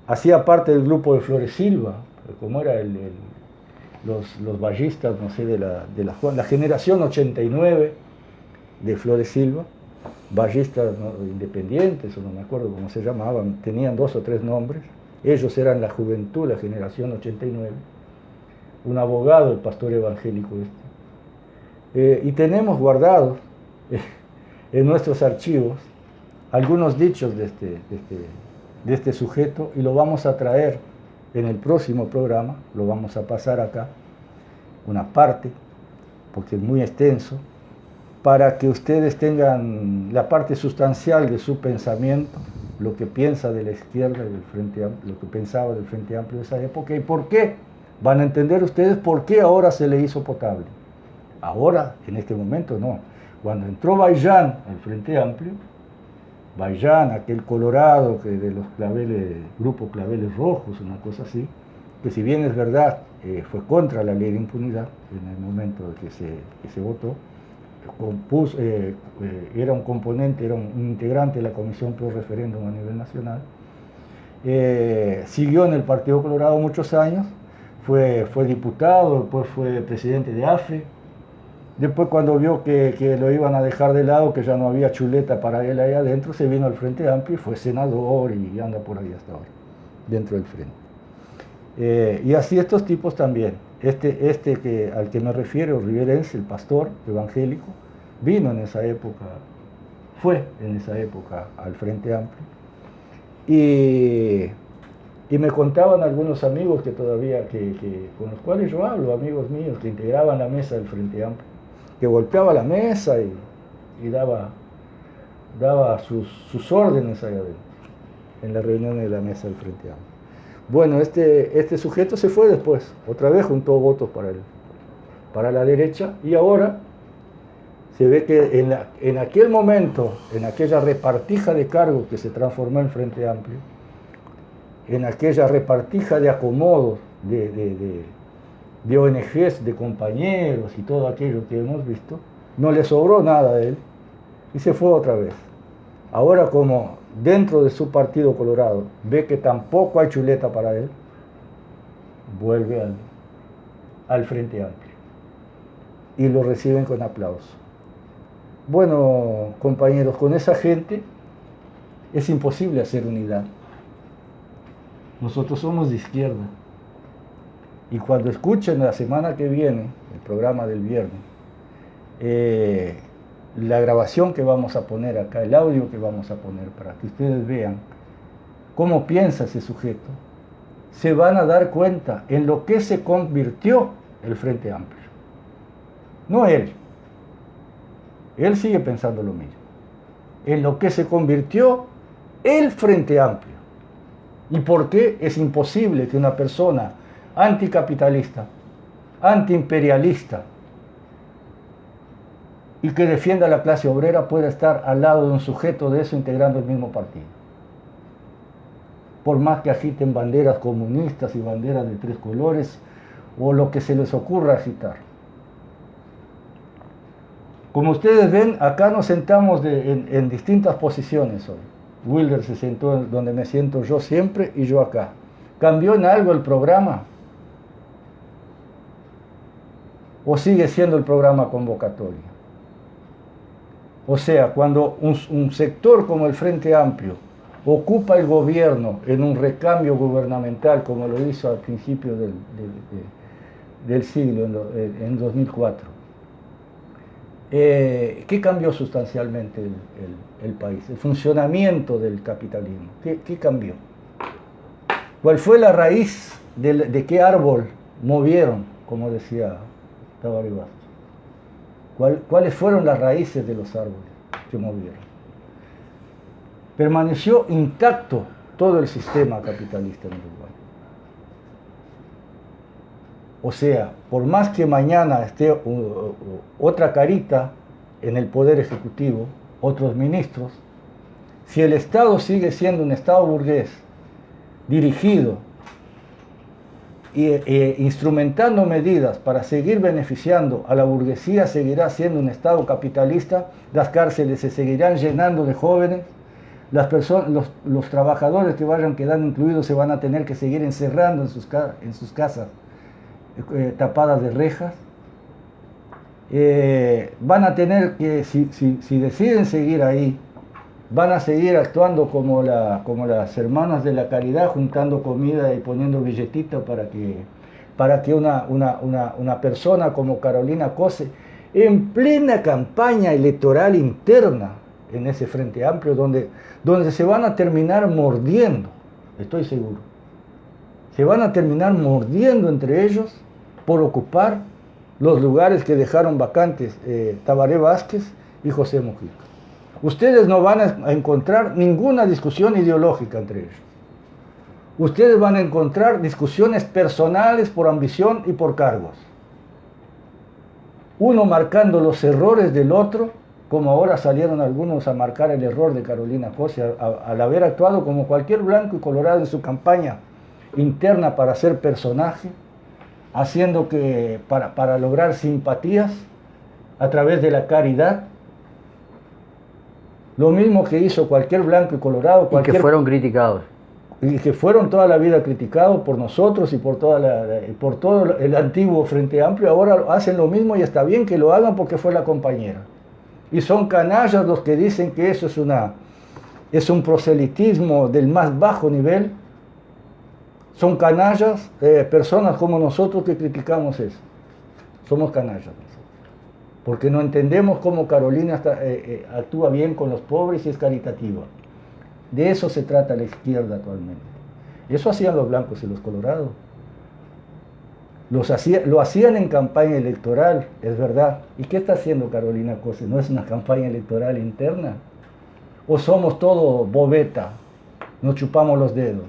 Hacía parte del grupo de Flores Silva, como era los ballistas, no sé, de la generación 89 de Flores Silva, ballistas independientes, o no me acuerdo cómo se llamaban, tenían 2 o 3 nombres. Ellos eran la juventud, la generación 89, un abogado, el pastor evangélico y tenemos guardados en nuestros archivos algunos dichos de este sujeto y lo vamos a traer en el próximo programa, lo vamos a pasar acá, una parte, porque es muy extenso, para que ustedes tengan la parte sustancial de su pensamiento, lo que piensa de la izquierda y del Frente Amplio, lo que pensaba del Frente Amplio de esa época y por qué. Van a entender ustedes por qué ahora se le hizo potable. Ahora, en este momento, no. Cuando entró Baillán al Frente Amplio, Baillán, aquel colorado que de los claveles, grupo Claveles Rojos, una cosa así, que si bien es verdad, fue contra la ley de impunidad en el momento que se votó, era un componente, era un integrante de la Comisión Pro Referéndum a nivel nacional, siguió en el Partido Colorado muchos años, fue diputado, después fue presidente de AFE. Después cuando vio que lo iban a dejar de lado, que ya no había chuleta para él ahí adentro, se vino al Frente Amplio y fue senador y anda por ahí hasta ahora, dentro del Frente. Y así estos tipos también. Al que me refiero, riverense, el pastor evangélico, vino en esa época, fue en esa época al Frente Amplio. Y me contaban algunos amigos que todavía, con los cuales yo hablo, amigos míos, que integraban la mesa del Frente Amplio, que golpeaba la mesa y daba sus órdenes ahí adentro, en la reunión de la mesa del Frente Amplio. Bueno, este sujeto se fue después, otra vez juntó votos para la derecha, y ahora se ve que en aquel momento, en aquella repartija de cargos que se transformó en Frente Amplio, en aquella repartija de acomodos de ONGs, de compañeros y todo aquello que hemos visto, no le sobró nada a él y se fue otra vez. Ahora, como dentro de su partido colorado ve que tampoco hay chuleta para él, vuelve al Frente Amplio y lo reciben con aplauso. Bueno, compañeros, con esa gente es imposible hacer unidad. Nosotros somos de izquierda. Y cuando escuchen la semana que viene, el programa del viernes, la grabación que vamos a poner acá, el audio que vamos a poner para que ustedes vean cómo piensa ese sujeto, se van a dar cuenta en lo que se convirtió el Frente Amplio. No él. Él sigue pensando lo mismo. En lo que se convirtió el Frente Amplio. ¿Y por qué es imposible que una persona anticapitalista, antiimperialista y que defienda a la clase obrera pueda estar al lado de un sujeto de eso integrando el mismo partido? Por más que agiten banderas comunistas y banderas de 3 colores o lo que se les ocurra agitar. Como ustedes ven, acá nos sentamos en distintas posiciones hoy. Wilder se sentó donde me siento yo siempre y yo acá. ¿Cambió en algo el programa? ¿O sigue siendo el programa convocatoria? O sea, cuando un sector como el Frente Amplio ocupa el gobierno en un recambio gubernamental como lo hizo al principio del siglo, en 2004, ¿qué cambió sustancialmente el país? El funcionamiento del capitalismo. ¿Qué cambió? ¿Cuál fue la raíz de qué árbol movieron, como decía Tabaré Vázquez? ¿Cuáles fueron las raíces de los árboles que movieron? Permaneció intacto todo el sistema capitalista en Uruguay. O sea, por más que mañana esté otra carita en el Poder Ejecutivo, otros ministros, si el Estado sigue siendo un Estado burgués, dirigido e instrumentando medidas para seguir beneficiando a la burguesía, seguirá siendo un Estado capitalista, las cárceles se seguirán llenando de jóvenes, los trabajadores que vayan quedando incluidos se van a tener que seguir encerrando en sus casas tapadas de rejas. Van a tener que, si deciden seguir ahí, van a seguir actuando como las hermanas de la caridad, juntando comida y poniendo billetitos para que una persona como Carolina Cose, en plena campaña electoral interna en ese Frente Amplio, donde se van a terminar mordiendo, estoy seguro, se van a terminar mordiendo entre ellos por ocupar los lugares que dejaron vacantes Tabaré Vázquez y José Mujica. Ustedes no van a encontrar ninguna discusión ideológica entre ellos. Ustedes van a encontrar discusiones personales por ambición y por cargos. Uno marcando los errores del otro, como ahora salieron algunos a marcar el error de Carolina Cose al haber actuado como cualquier blanco y colorado en su campaña interna para ser personaje, haciendo que para lograr simpatías a través de la caridad. Lo mismo que hizo cualquier blanco y colorado. Y que fueron criticados. Y que fueron toda la vida criticados por nosotros y por todo el antiguo Frente Amplio. Ahora hacen lo mismo y está bien que lo hagan porque fue la compañera. Y son canallas los que dicen que eso es un proselitismo del más bajo nivel. Son canallas, personas como nosotros que criticamos eso. Somos canallas nosotros. Porque no entendemos cómo Carolina actúa bien con los pobres y es caritativa. De eso se trata la izquierda actualmente. Eso hacían los blancos y los colorados. Lo hacían en campaña electoral, es verdad. ¿Y qué está haciendo Carolina Cose? ¿No es una campaña electoral interna? ¿O somos todo bobeta? Nos chupamos los dedos.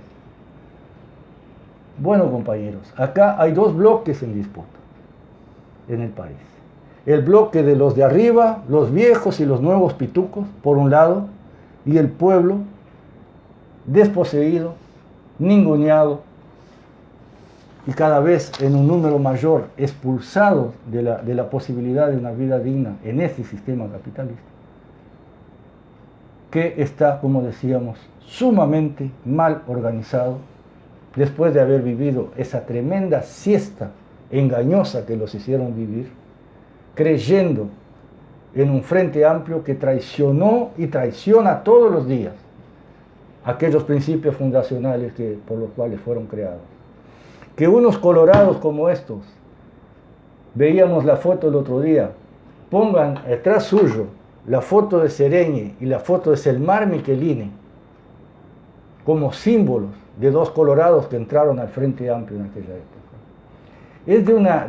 Bueno, compañeros, acá hay 2 bloques en disputa en el país. El bloque de los de arriba, los viejos y los nuevos pitucos, por un lado, y el pueblo desposeído, ninguneado, y cada vez en un número mayor expulsado de la posibilidad de una vida digna en este sistema capitalista, que está, como decíamos, sumamente mal organizado, después de haber vivido esa tremenda siesta engañosa que los hicieron vivir, creyendo en un Frente Amplio que traicionó y traiciona todos los días aquellos principios fundacionales por los cuales fueron creados. Que unos colorados como estos, veíamos la foto el otro día, pongan detrás suyo la foto de Sereñi y la foto de Selmar Michelini como símbolos de dos colorados que entraron al Frente Amplio en aquella época. Es de una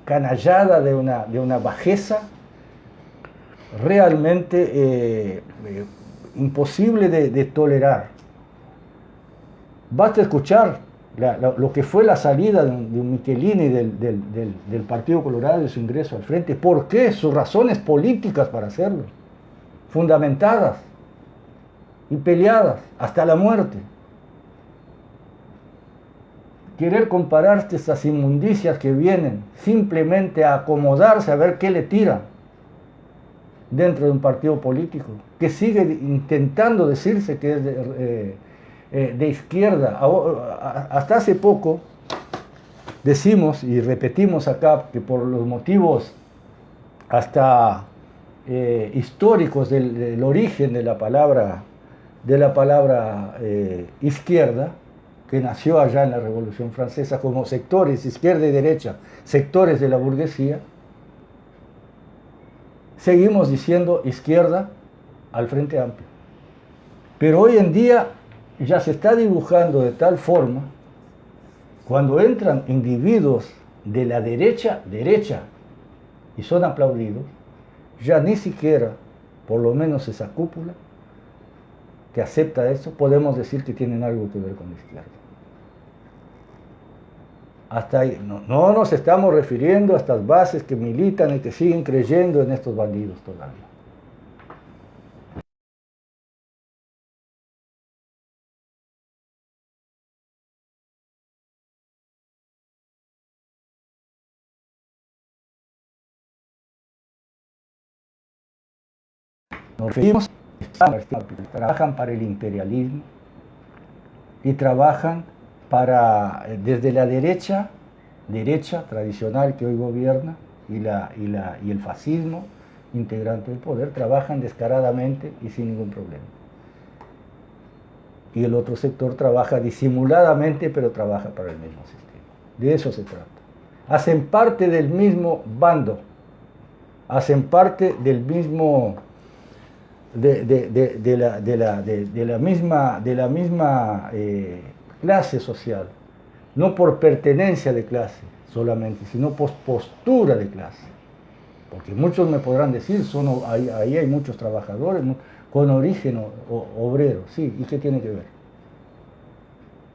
canallada, de una bajeza realmente imposible de tolerar. Basta escuchar lo que fue la salida de un Michelini del Partido Colorado y su ingreso al frente. ¿Por qué? Sus razones políticas para hacerlo, fundamentadas y peleadas hasta la muerte. Querer comparar estas inmundicias que vienen simplemente a acomodarse a ver qué le tiran dentro de un partido político, que sigue intentando decirse que es de izquierda. Hasta hace poco decimos y repetimos acá que por los motivos hasta históricos del origen de la palabra izquierda, que nació allá en la Revolución Francesa como sectores, izquierda y derecha, sectores de la burguesía, seguimos diciendo izquierda al Frente Amplio. Pero hoy en día ya se está dibujando de tal forma, cuando entran individuos de la derecha, y son aplaudidos, ya ni siquiera, por lo menos esa cúpula que acepta eso, podemos decir que tienen algo que ver con la izquierda. Hasta ahí, no nos estamos refiriendo a estas bases que militan y que siguen creyendo en estos bandidos todavía. Nos referimos a que trabajan para el imperialismo y trabajan desde la derecha tradicional que hoy gobierna y el fascismo integrante del poder, trabajan descaradamente y sin ningún problema. Y el otro sector trabaja disimuladamente, pero trabaja para el mismo sistema. De eso se trata. Hacen parte del mismo bando, hacen parte del mismo de la misma clase social, no por pertenencia de clase solamente, sino por postura de clase. Porque muchos me podrán decir, ahí hay muchos trabajadores con origen obrero, sí, ¿y qué tiene que ver?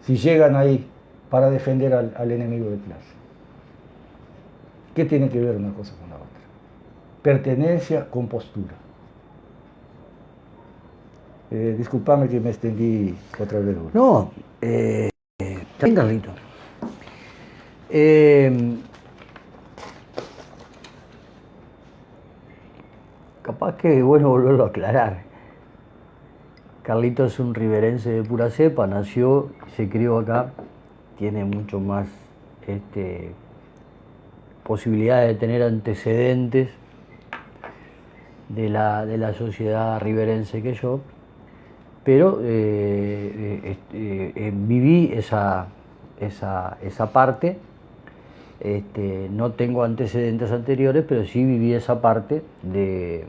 Si llegan ahí para defender al enemigo de clase, ¿qué tiene que ver una cosa con la otra? Pertenencia con postura. Disculpame que me extendí otra vez. No, está bien, Carlito. Capaz que es bueno volverlo a aclarar. Carlito es un riverense de pura cepa, nació, se crió acá, tiene mucho más posibilidades de tener antecedentes de la sociedad riverense que yo, pero viví esa parte. No tengo antecedentes anteriores, pero sí viví esa parte de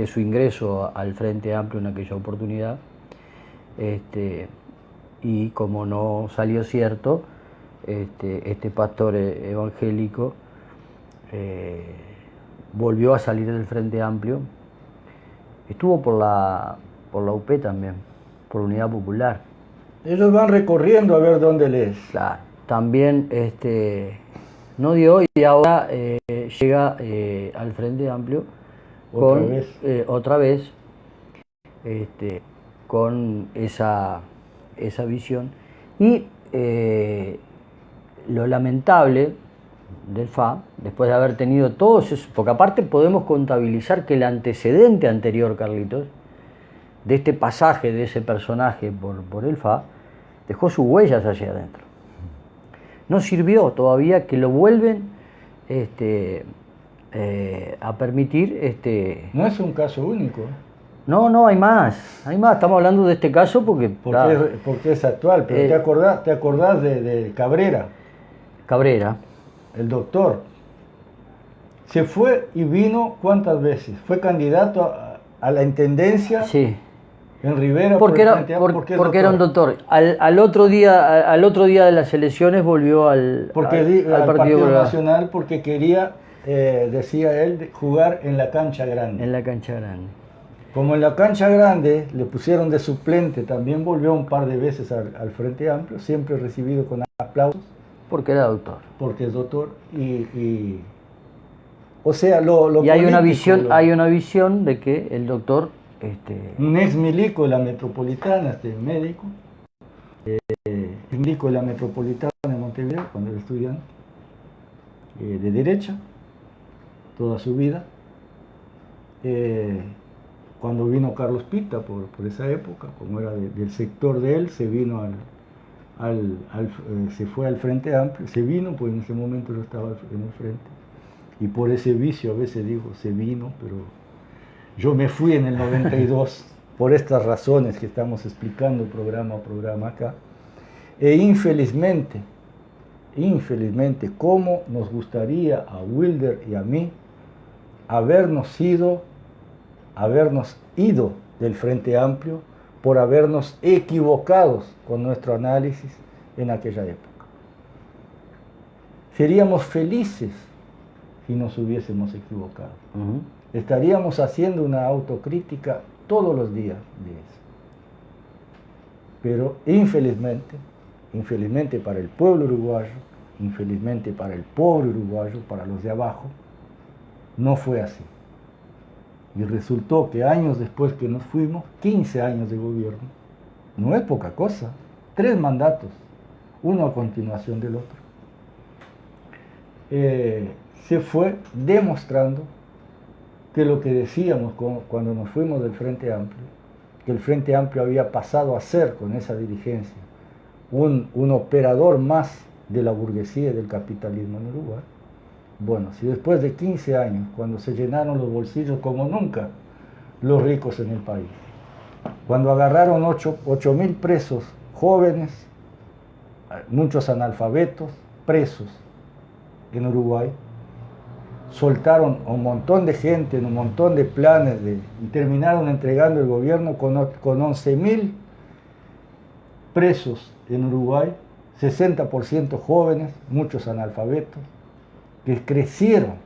su ingreso al Frente Amplio en aquella oportunidad. Y como no salió cierto, este pastor evangélico volvió a salir del Frente Amplio. Estuvo por la UP también, por la Unidad Popular. Ellos van recorriendo a ver dónde les... Claro, también no dio y ahora llega al Frente Amplio otra vez con esa visión. Y lo lamentable del FA, después de haber tenido todos esos, porque aparte podemos contabilizar que el antecedente anterior, Carlitos, de este pasaje de ese personaje por el FA, dejó sus huellas allá adentro. No sirvió todavía que lo vuelven a permitir. No es un caso único. No, hay más, estamos hablando de este caso porque... Porque es actual, pero ¿te acordás de Cabrera? Cabrera. El doctor. Se fue y vino ¿cuántas veces? Fue candidato a la intendencia. Sí. En Rivera. Porque era un doctor. Al otro día de las elecciones volvió al Partido Nacional porque quería, decía él, jugar en la cancha grande. En la cancha grande. Como en la cancha grande le pusieron de suplente, también volvió un par de veces al Frente Amplio, siempre recibido con aplausos. Porque era doctor. Porque es doctor o sea, lo y hay una visión de que el doctor... Un ex milico de la Metropolitana, médico, milico de la Metropolitana de Montevideo, cuando era estudiante, de derecha, toda su vida. Cuando vino Carlos Pita por esa época, como era del sector de él, se vino se fue al Frente Amplio, se vino, pues en ese momento yo estaba en el frente, y por ese vicio a veces digo, se vino, pero yo me fui en el 92 por estas razones que estamos explicando programa a programa acá, e infelizmente, cómo nos gustaría a Wilder y a mí habernos ido del Frente Amplio por habernos equivocados con nuestro análisis en aquella época. Seríamos felices si nos hubiésemos equivocado. Estaríamos haciendo una autocrítica todos los días de eso. Pero infelizmente para el pueblo uruguayo, infelizmente para el pobre uruguayo, para los de abajo, no fue así. Y resultó que años después que nos fuimos, 15 años de gobierno, no es poca cosa, 3 mandatos, uno a continuación del otro, se fue demostrando que lo que decíamos cuando nos fuimos del Frente Amplio, que el Frente Amplio había pasado a ser con esa dirigencia un operador más de la burguesía y del capitalismo en Uruguay. Bueno, si después de 15 años, cuando se llenaron los bolsillos como nunca los ricos en el país, cuando agarraron 8.000 presos jóvenes, muchos analfabetos, presos en Uruguay, soltaron a un montón de gente en un montón de planes y terminaron entregando el gobierno con 11.000 presos en Uruguay, 60% jóvenes, muchos analfabetos, que crecieron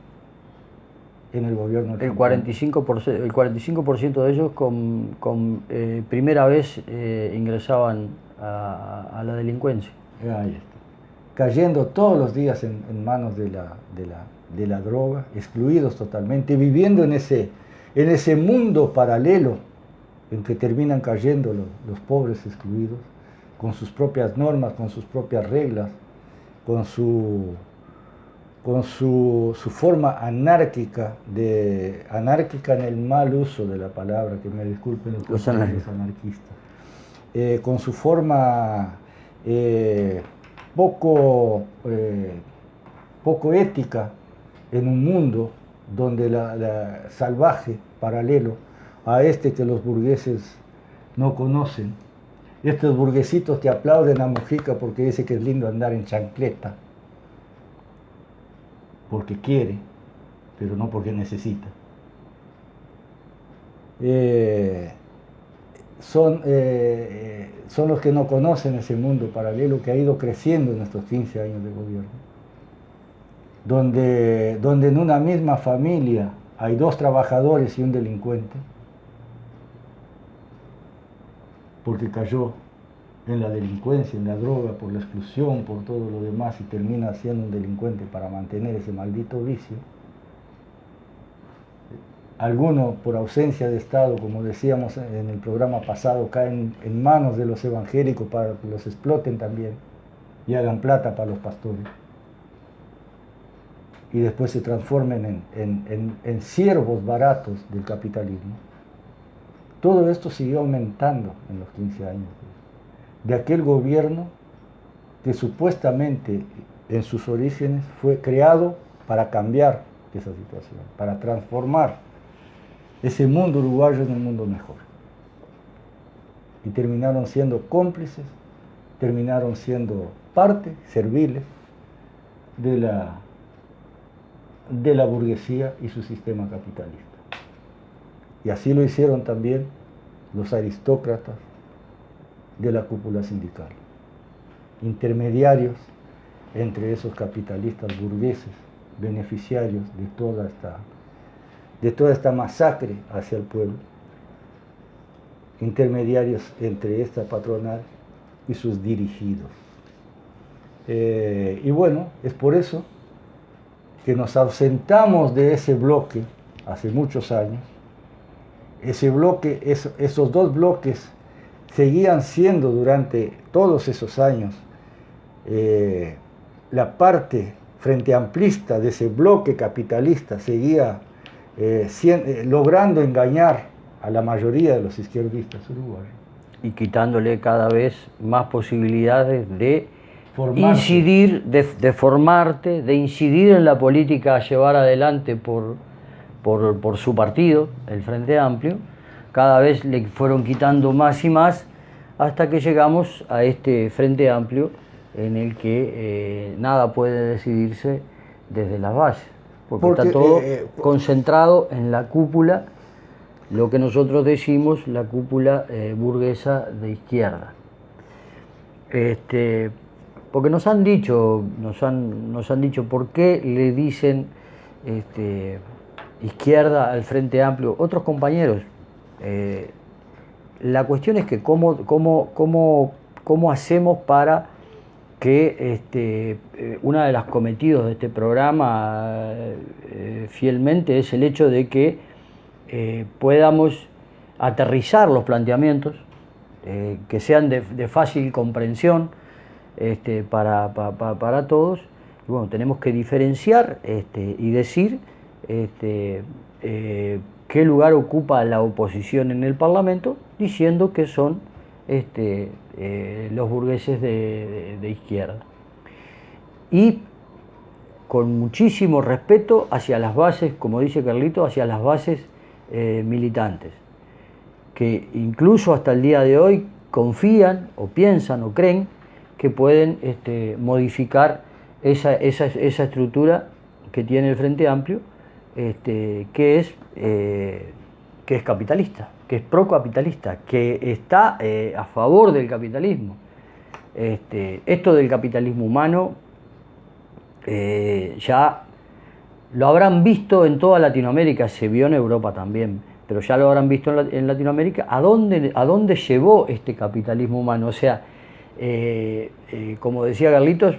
en el gobierno. El 45% de ellos con primera vez ingresaban a la delincuencia. Ahí está. Cayendo todos los días en manos de la droga, excluidos totalmente, viviendo en ese mundo paralelo en que terminan cayendo los pobres excluidos, con sus propias normas, con sus propias reglas, con su forma anárquica en el mal uso de la palabra, que me disculpen los anarquistas, con su forma poco ética en un mundo donde la salvaje, paralelo a este que los burgueses no conocen. Estos burguesitos te aplauden a Mujica porque dice que es lindo andar en chancleta, porque quiere, pero no porque necesita. Son los que no conocen ese mundo paralelo que ha ido creciendo en estos 15 años de gobierno, donde en una misma familia hay 2 trabajadores y un delincuente, porque cayó en la delincuencia, en la droga, por la exclusión, por todo lo demás, y termina siendo un delincuente para mantener ese maldito vicio. Algunos, por ausencia de Estado, como decíamos en el programa pasado, caen en manos de los evangélicos para que los exploten también y hagan plata para los pastores. Y después se transformen en siervos baratos del capitalismo. Todo esto siguió aumentando en los 15 años de aquel gobierno que supuestamente en sus orígenes fue creado para cambiar esa situación, para transformar ese mundo uruguayo en un mundo mejor. Y terminaron siendo cómplices, terminaron siendo parte, serviles, de la burguesía y su sistema capitalista. Y así lo hicieron también los aristócratas de la cúpula sindical, intermediarios entre esos capitalistas burgueses, beneficiarios de toda esta masacre hacia el pueblo, intermediarios entre esta patronal y sus dirigidos. Y bueno, es por eso que nos ausentamos de ese bloque hace muchos años. Ese bloque, esos dos bloques seguían siendo durante todos esos años la parte frente amplista de ese bloque capitalista, seguía logrando engañar a la mayoría de los izquierdistas uruguayos. Y quitándole cada vez más posibilidades de Formarse. incidir, de formarte, de incidir en la política a llevar adelante por su partido, el Frente Amplio. Cada vez le fueron quitando más y más hasta que llegamos a este Frente Amplio en el que nada puede decidirse desde las bases, porque está todo concentrado en la cúpula, lo que nosotros decimos la cúpula burguesa de izquierda. Porque nos han dicho por qué le dicen izquierda al Frente Amplio otros compañeros. La cuestión es que cómo hacemos para que una de las cometidos de este programa fielmente es el hecho de que podamos aterrizar los planteamientos, que sean de fácil comprensión para todos. Y bueno, tenemos que diferenciar y decir qué lugar ocupa la oposición en el Parlamento, diciendo que son los burgueses de izquierda. Y con muchísimo respeto hacia las bases, como dice Carlito, hacia las bases militantes, que incluso hasta el día de hoy confían o piensan o creen que pueden modificar esa estructura que tiene el Frente Amplio, que es capitalista, que es procapitalista, que está a favor del capitalismo. Esto del capitalismo humano ya lo habrán visto en toda Latinoamérica, se vio en Europa también, pero ya lo habrán visto en Latinoamérica, ¿a dónde llevó este capitalismo humano? O sea, como decía Carlitos,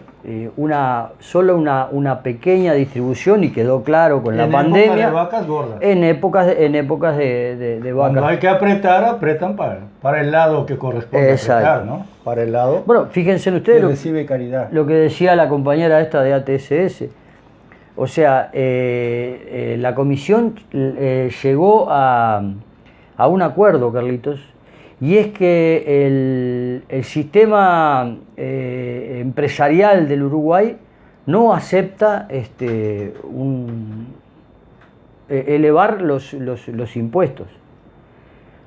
solo una pequeña distribución, y quedó claro con la pandemia. De vacas gordas. En épocas de vacas. Cuando hay que apretar, apretan para el lado que corresponde. Exacto. Apretar, ¿no? Para el lado. Bueno, fíjense ustedes que recibe caridad. Lo que decía la compañera esta de ATSS. O sea, la comisión llegó a un acuerdo, Carlitos, y es que el sistema empresarial del Uruguay no acepta elevar los impuestos.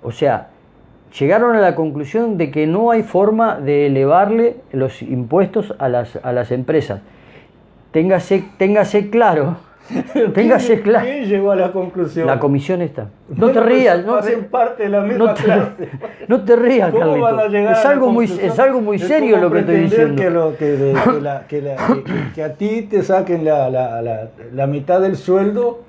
O sea, llegaron a la conclusión de que no hay forma de elevarle los impuestos a las empresas. Téngase claro. ¿Quién llegó a la conclusión? La comisión está. No te rías. Hacen parte de la misma clase. No te rías, ¿Cómo Carlito. van a llegar Es a la algo muy serio lo que estoy diciendo. Que a ti te saquen la mitad del sueldo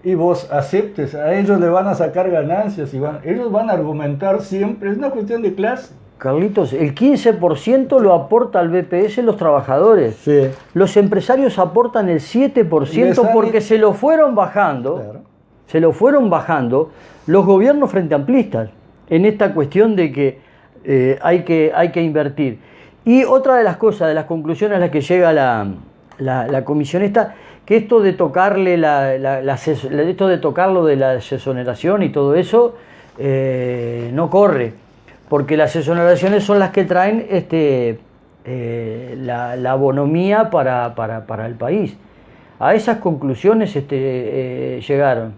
y vos aceptes. A ellos le van a sacar ganancias y ellos van a argumentar siempre. Es una cuestión de clase. Carlitos, el 15% lo aporta al BPS los trabajadores. Sí. Los empresarios aportan el 7% porque se lo fueron bajando. Claro. Se lo fueron bajando los gobiernos frente amplistas en esta cuestión de que hay que invertir. Y otra de las cosas, de las conclusiones a las que llega la comisión esta, que esto de tocarle esto de tocarlo de la exoneración y todo eso no corre. Porque las exoneraciones son las que traen la bonomía para el país. A esas conclusiones llegaron.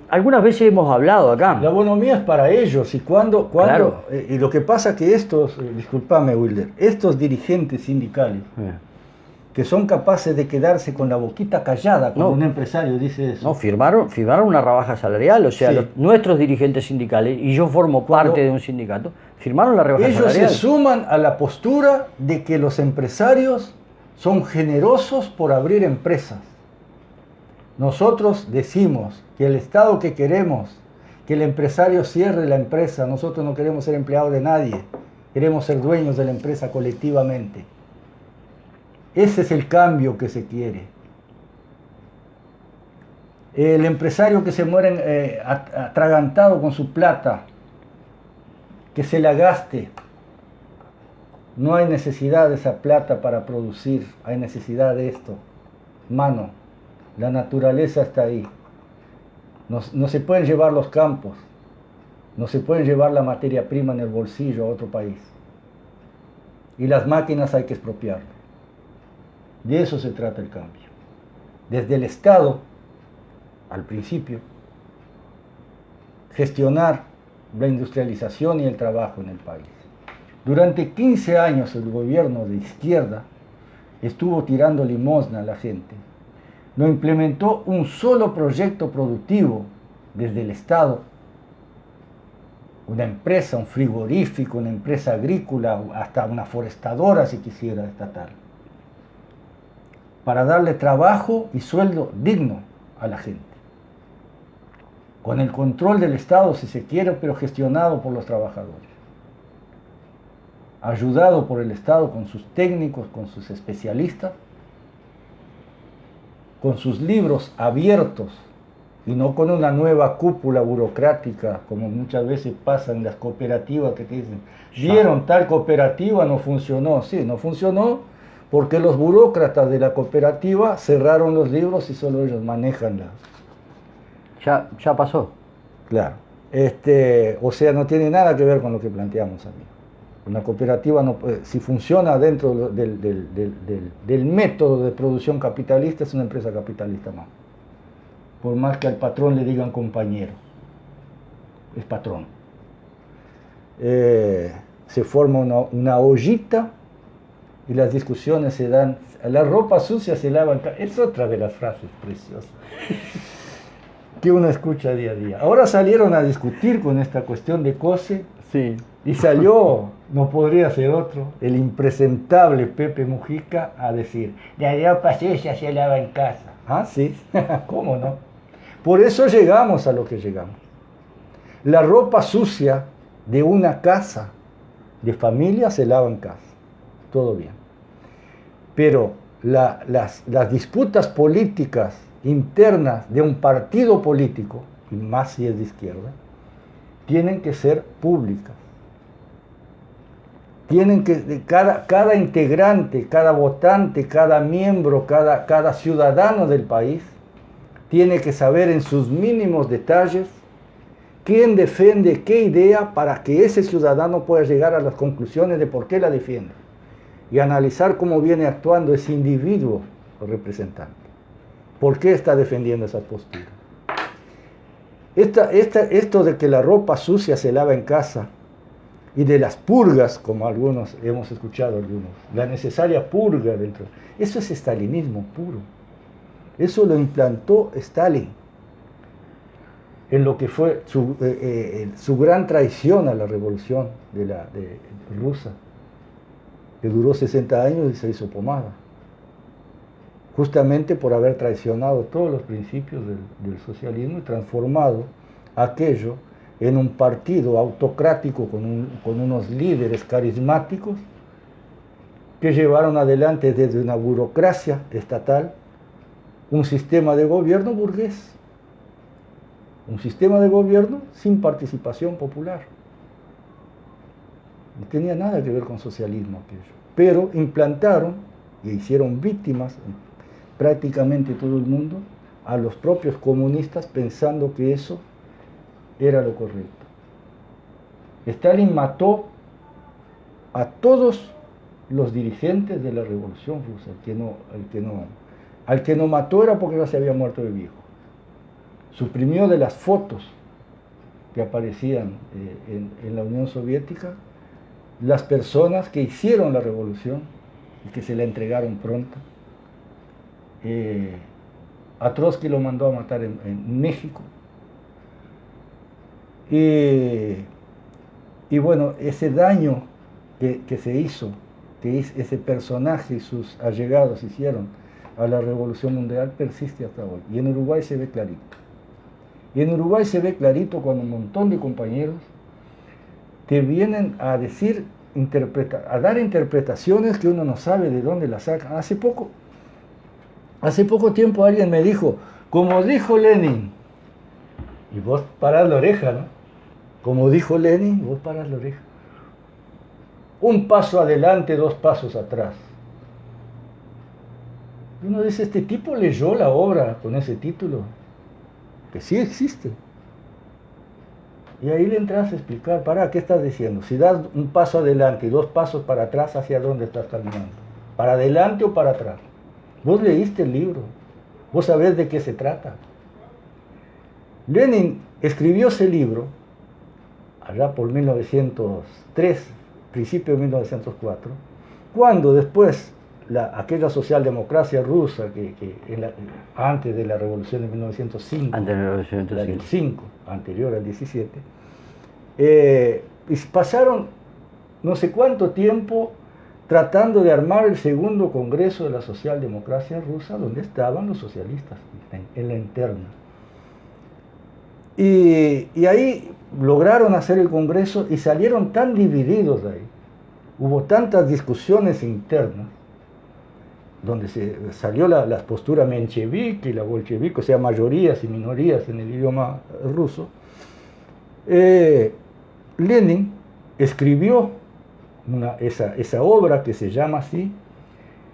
algunas veces hemos hablado acá. La bonomía es para ellos y cuando Claro. Y lo que pasa que estos, discúlpame Wilder, estos dirigentes sindicales que son capaces de quedarse con la boquita callada cuando No. un empresario dice eso. No, firmaron una rebaja salarial, o sea, Sí. nuestros dirigentes sindicales, y yo formo parte de un sindicato, firmaron la rebaja Ellos salarial. se suman a la postura de que los empresarios son generosos por abrir empresas. Nosotros decimos que el Estado que queremos, que el empresario cierre la empresa, nosotros no queremos ser empleados de nadie, queremos ser dueños de la empresa colectivamente. Ese es el cambio que se quiere. El empresario que se muere atragantado con su plata, que se la gaste. No hay necesidad de esa plata para producir, hay necesidad de esto. Mano, la naturaleza está ahí. No se pueden llevar los campos, no se pueden llevar la materia prima en el bolsillo a otro país. Y las máquinas hay que expropiarlas. De eso se trata el cambio. Desde el Estado, al principio, gestionar la industrialización y el trabajo en el país. Durante 15 años el gobierno de izquierda estuvo tirando limosna a la gente. No implementó un solo proyecto productivo desde el Estado. Una empresa, un frigorífico, una empresa agrícola, hasta una forestadora si quisiera estatal. Para darle trabajo y sueldo digno a la gente. Con el control del Estado si se quiere, pero gestionado por los trabajadores. Ayudado por el Estado con sus técnicos, con sus especialistas, con sus libros abiertos y no con una nueva cúpula burocrática como muchas veces pasa en las cooperativas que te dicen, vieron tal cooperativa, no funcionó. Sí, no funcionó porque los burócratas de la cooperativa cerraron los libros y solo ellos manejan la... Ya pasó. Claro. O sea, no tiene nada que ver con lo que planteamos aquí. Una cooperativa, no, si funciona dentro del método de producción capitalista, es una empresa capitalista más. Por más que al patrón le digan compañero. Es patrón. Se forma una ollita y las discusiones se dan. La ropa sucia se lava. Es otra de las frases preciosas que uno escucha día a día. Ahora salieron a discutir con esta cuestión de COSE. Sí. Y salió, no podría ser otro, el impresentable Pepe Mujica a decir, la ropa sucia se lava en casa. Ah, sí, ¿cómo no? Por eso llegamos a lo que llegamos. La ropa sucia de una casa, de familia, se lava en casa. Todo bien. Pero las disputas políticas internas de un partido político, y más si es de izquierda, tienen que ser públicas. Tienen que, cada integrante, cada votante, cada miembro, cada ciudadano del país, tiene que saber en sus mínimos detalles quién defiende qué idea para que ese ciudadano pueda llegar a las conclusiones de por qué la defiende y analizar cómo viene actuando ese individuo o representante. ¿Por qué está defendiendo esa postura? Esto de que la ropa sucia se lava en casa y de las purgas, como algunos hemos escuchado, la necesaria purga dentro, eso es estalinismo puro. Eso lo implantó Stalin en lo que fue su gran traición a la revolución rusa, que duró 60 años y se hizo pomada, justamente por haber traicionado todos los principios del socialismo y transformado aquello en un partido autocrático con unos líderes carismáticos que llevaron adelante desde una burocracia estatal un sistema de gobierno burgués, un sistema de gobierno sin participación popular. No tenía nada que ver con socialismo aquello, pero implantaron y hicieron víctimas prácticamente todo el mundo a los propios comunistas pensando que eso era lo correcto. Stalin mató a todos los dirigentes de la Revolución Rusa. Al que no mató era porque ya se había muerto de viejo. suprimió de las fotos que aparecían en la Unión Soviética las personas que hicieron la revolución y que se la entregaron pronto. A Trotsky lo mandó a matar en México. Y bueno, ese daño que se hizo, que ese personaje y sus allegados hicieron a la Revolución Mundial, persiste hasta hoy. Y en Uruguay se ve clarito. Y en Uruguay se ve clarito cuando un montón de compañeros te vienen a decir, a dar interpretaciones que uno no sabe de dónde las sacan. Hace poco tiempo alguien me dijo, como dijo Lenin, y vos parás la oreja, ¿no? Como dijo Lenin, vos parás la oreja. Un paso adelante, 2 pasos atrás. Y uno dice, ¿este tipo leyó la obra con ese título? Que sí existe. Y ahí le entras a explicar, ¿qué estás diciendo? Si das un paso adelante y 2 pasos para atrás, ¿hacia dónde estás caminando? ¿Para adelante o para atrás? Vos leíste el libro, vos sabés de qué se trata. Lenin escribió ese libro allá por 1903, principio de 1904, cuando después aquella socialdemocracia rusa antes de la revolución de 1905, Antes de la revolución de la del 1905. 5, anterior al 17, y pasaron no sé cuánto tiempo tratando de armar el segundo congreso de la socialdemocracia rusa, donde estaban los socialistas en la interna. Y ahí lograron hacer el congreso y salieron tan divididos de ahí. Hubo tantas discusiones internas, donde salió la postura menchevique y la bolchevique, o sea, mayorías y minorías en el idioma ruso. Lenin escribió esa obra que se llama así,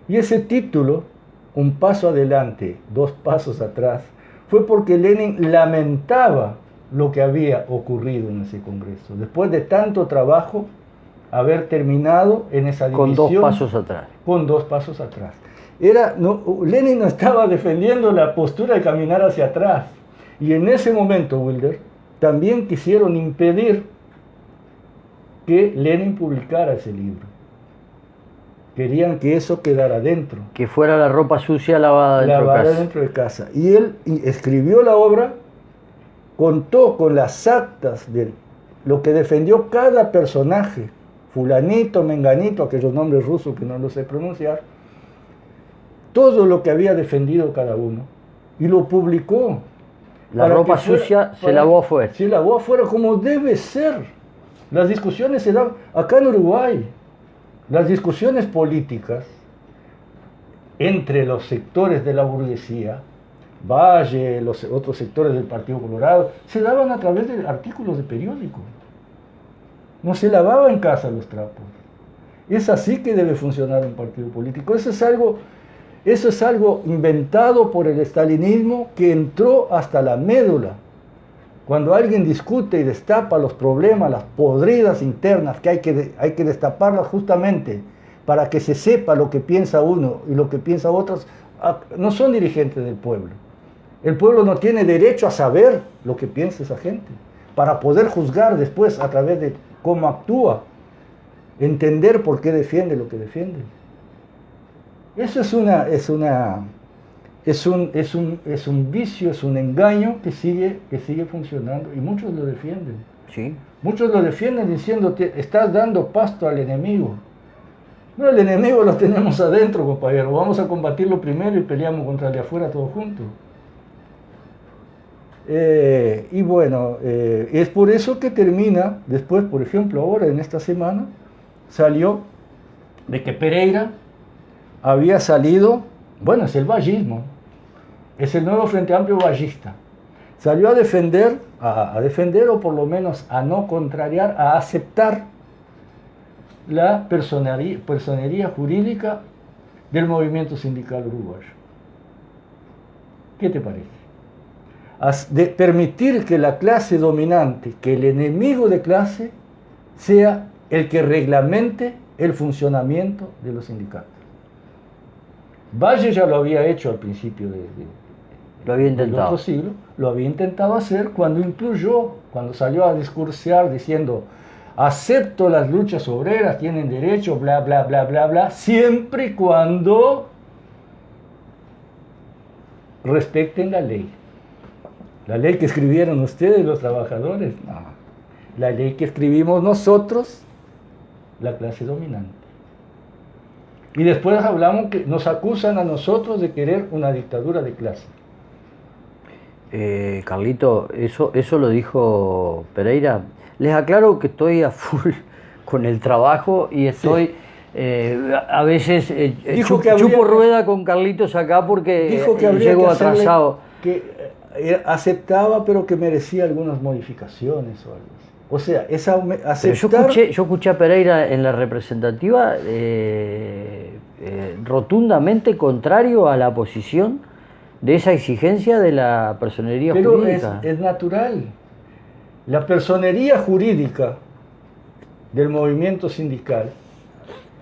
y ese título, Un paso adelante, 2 pasos atrás, fue porque Lenin lamentaba lo que había ocurrido en ese congreso, después de tanto trabajo haber terminado en esa división. Con 2 pasos atrás. Con 2 pasos atrás. Lenin no estaba defendiendo la postura de caminar hacia atrás, y en ese momento, Wilder, también quisieron impedir que Lenin publicara ese libro. Querían que eso quedara dentro. Que fuera la ropa sucia lavada dentro de casa. Y él escribió la obra, contó con las actas de lo que defendió cada personaje, fulanito, menganito, aquellos nombres rusos que no los sé pronunciar, todo lo que había defendido cada uno, y lo publicó. La ropa sucia se lavó afuera. Se lavó afuera como debe ser. Las discusiones se dan acá en Uruguay. Las discusiones políticas entre los sectores de la burguesía, Valle, los otros sectores del Partido Colorado, se daban a través de artículos de periódico. No se lavaba en casa los trapos. Es así que debe funcionar un partido político. Eso es algo inventado por el estalinismo que entró hasta la médula. Cuando alguien discute y destapa los problemas, las podridas internas, que hay que destaparlas justamente para que se sepa lo que piensa uno y lo que piensa otros, no son dirigentes del pueblo. El pueblo no tiene derecho a saber lo que piensa esa gente, para poder juzgar después a través de cómo actúa, entender por qué defiende lo que defiende. Eso es un vicio, es un engaño que sigue funcionando, y muchos lo defienden. Sí. Muchos lo defienden diciendo que estás dando pasto al enemigo. No, el enemigo lo tenemos adentro, compañero. Vamos a combatirlo primero y peleamos contra el de afuera todos juntos. Y bueno, es por eso que termina, después, por ejemplo, ahora en esta semana, salió de que Pereira había salido, bueno, es el vallismo, es el nuevo Frente Amplio vallista. Salió a defender o por lo menos a no contrariar, a aceptar la personería jurídica del movimiento sindical uruguayo. ¿Qué te parece? De permitir que la clase dominante, que el enemigo de clase, sea el que reglamente el funcionamiento de los sindicatos. Valle ya lo había hecho al principio Lo había del intentado. otro siglo, lo había intentado hacer cuando incluyó, cuando salió a discursear diciendo, acepto las luchas obreras, tienen derecho, bla, bla, bla, bla, bla, siempre y cuando respeten la ley. La ley que escribieron ustedes, los trabajadores, no. La ley que escribimos nosotros, la clase dominante. Y después hablamos que nos acusan a nosotros de querer una dictadura de clase. Carlito, eso lo dijo Pereira. Les aclaro que estoy a full con el trabajo y estoy a veces chupo rueda con Carlitos acá porque dijo que llego atrasado. Que aceptaba, pero que merecía algunas modificaciones o algo así. O sea, aceptar... Yo escuché a Pereira en la representativa rotundamente contrario a la posición de esa exigencia de la personería jurídica. Pero es natural. La personería jurídica del movimiento sindical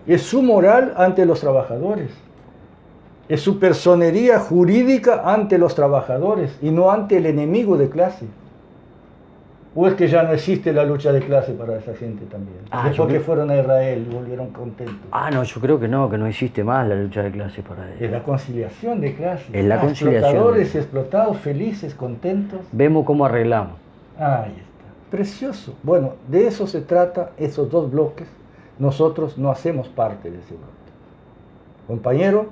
es su moral ante los trabajadores. Es su personería jurídica ante los trabajadores y no ante el enemigo de clase. ¿O es que ya no existe la lucha de clase para esa gente también? Después que fueron a Israel y volvieron contentos. No, yo creo que no existe más la lucha de clase para ellos. Es la conciliación de clases. Es la conciliación. Explotadores y explotados, felices, contentos. Vemos cómo arreglamos. Ahí está. Precioso. Bueno, de eso se trata, esos dos bloques. Nosotros no hacemos parte de ese bloque. Compañero,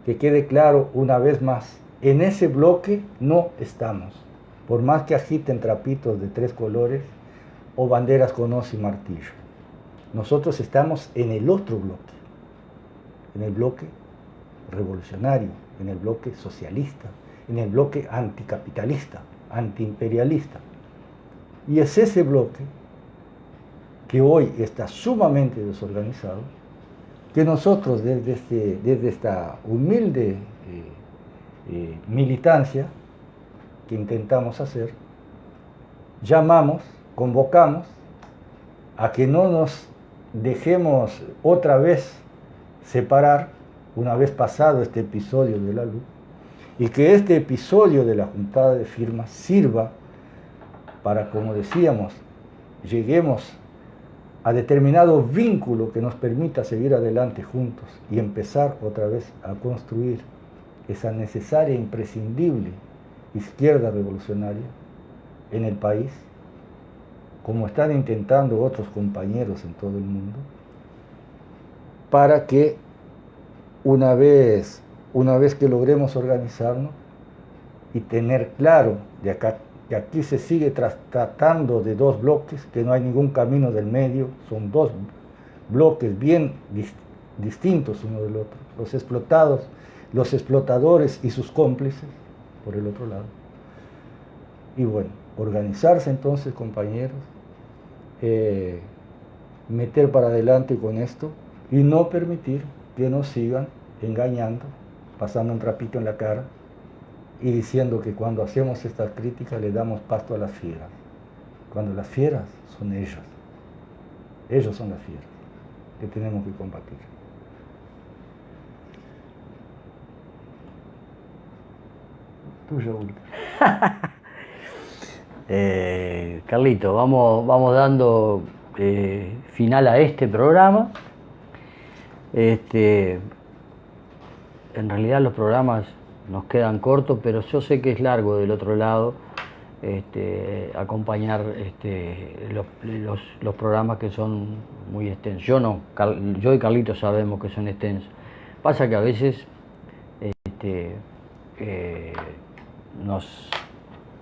que quede claro una vez más, en ese bloque no estamos. Por más que agiten trapitos de 3 colores o banderas con hoz y martillo. Nosotros estamos en el otro bloque, en el bloque revolucionario, en el bloque socialista, en el bloque anticapitalista, antiimperialista. Y es ese bloque que hoy está sumamente desorganizado, que nosotros desde esta humilde militancia que intentamos hacer, llamamos, convocamos a que no nos dejemos otra vez separar, una vez pasado este episodio de la luz, y que este episodio de la juntada de firmas sirva para, como decíamos, lleguemos a determinado vínculo que nos permita seguir adelante juntos y empezar otra vez a construir esa necesaria e imprescindible izquierda revolucionaria en el país, como están intentando otros compañeros en todo el mundo, para que una vez que logremos organizarnos y tener claro de acá que aquí se sigue tratando de 2 bloques, que no hay ningún camino del medio, son 2 bloques bien distintos uno del otro, los explotados, los explotadores y sus cómplices por el otro lado. Y bueno, organizarse entonces, compañeros, meter para adelante con esto y no permitir que nos sigan engañando, pasando un trapito en la cara y diciendo que cuando hacemos estas críticas le damos pasto a las fieras, cuando las fieras son ellos son las fieras que tenemos que combatir. Tuyo, Carlito, vamos dando final a este programa. En realidad los programas nos quedan cortos, pero yo sé que es largo del otro lado acompañar los programas que son muy extensos. Yo y Carlito sabemos que son extensos. Pasa que a veces nos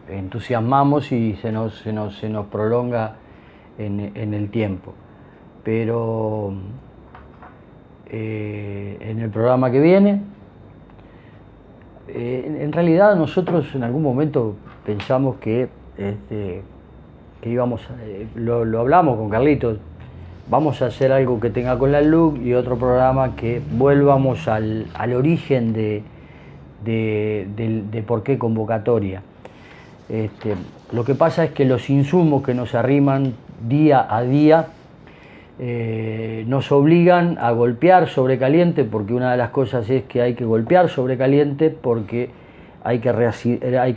entusiasmamos y se nos prolonga en el tiempo. Pero en el programa que viene, en realidad nosotros en algún momento pensamos que íbamos, lo hablamos con Carlitos, vamos a hacer algo que tenga con la LUC y otro programa que volvamos al origen de por qué convocatoria. Lo que pasa es que los insumos que nos arriman día a día nos obligan a golpear sobre caliente, porque una de las cosas es que hay que golpear sobre caliente porque hay que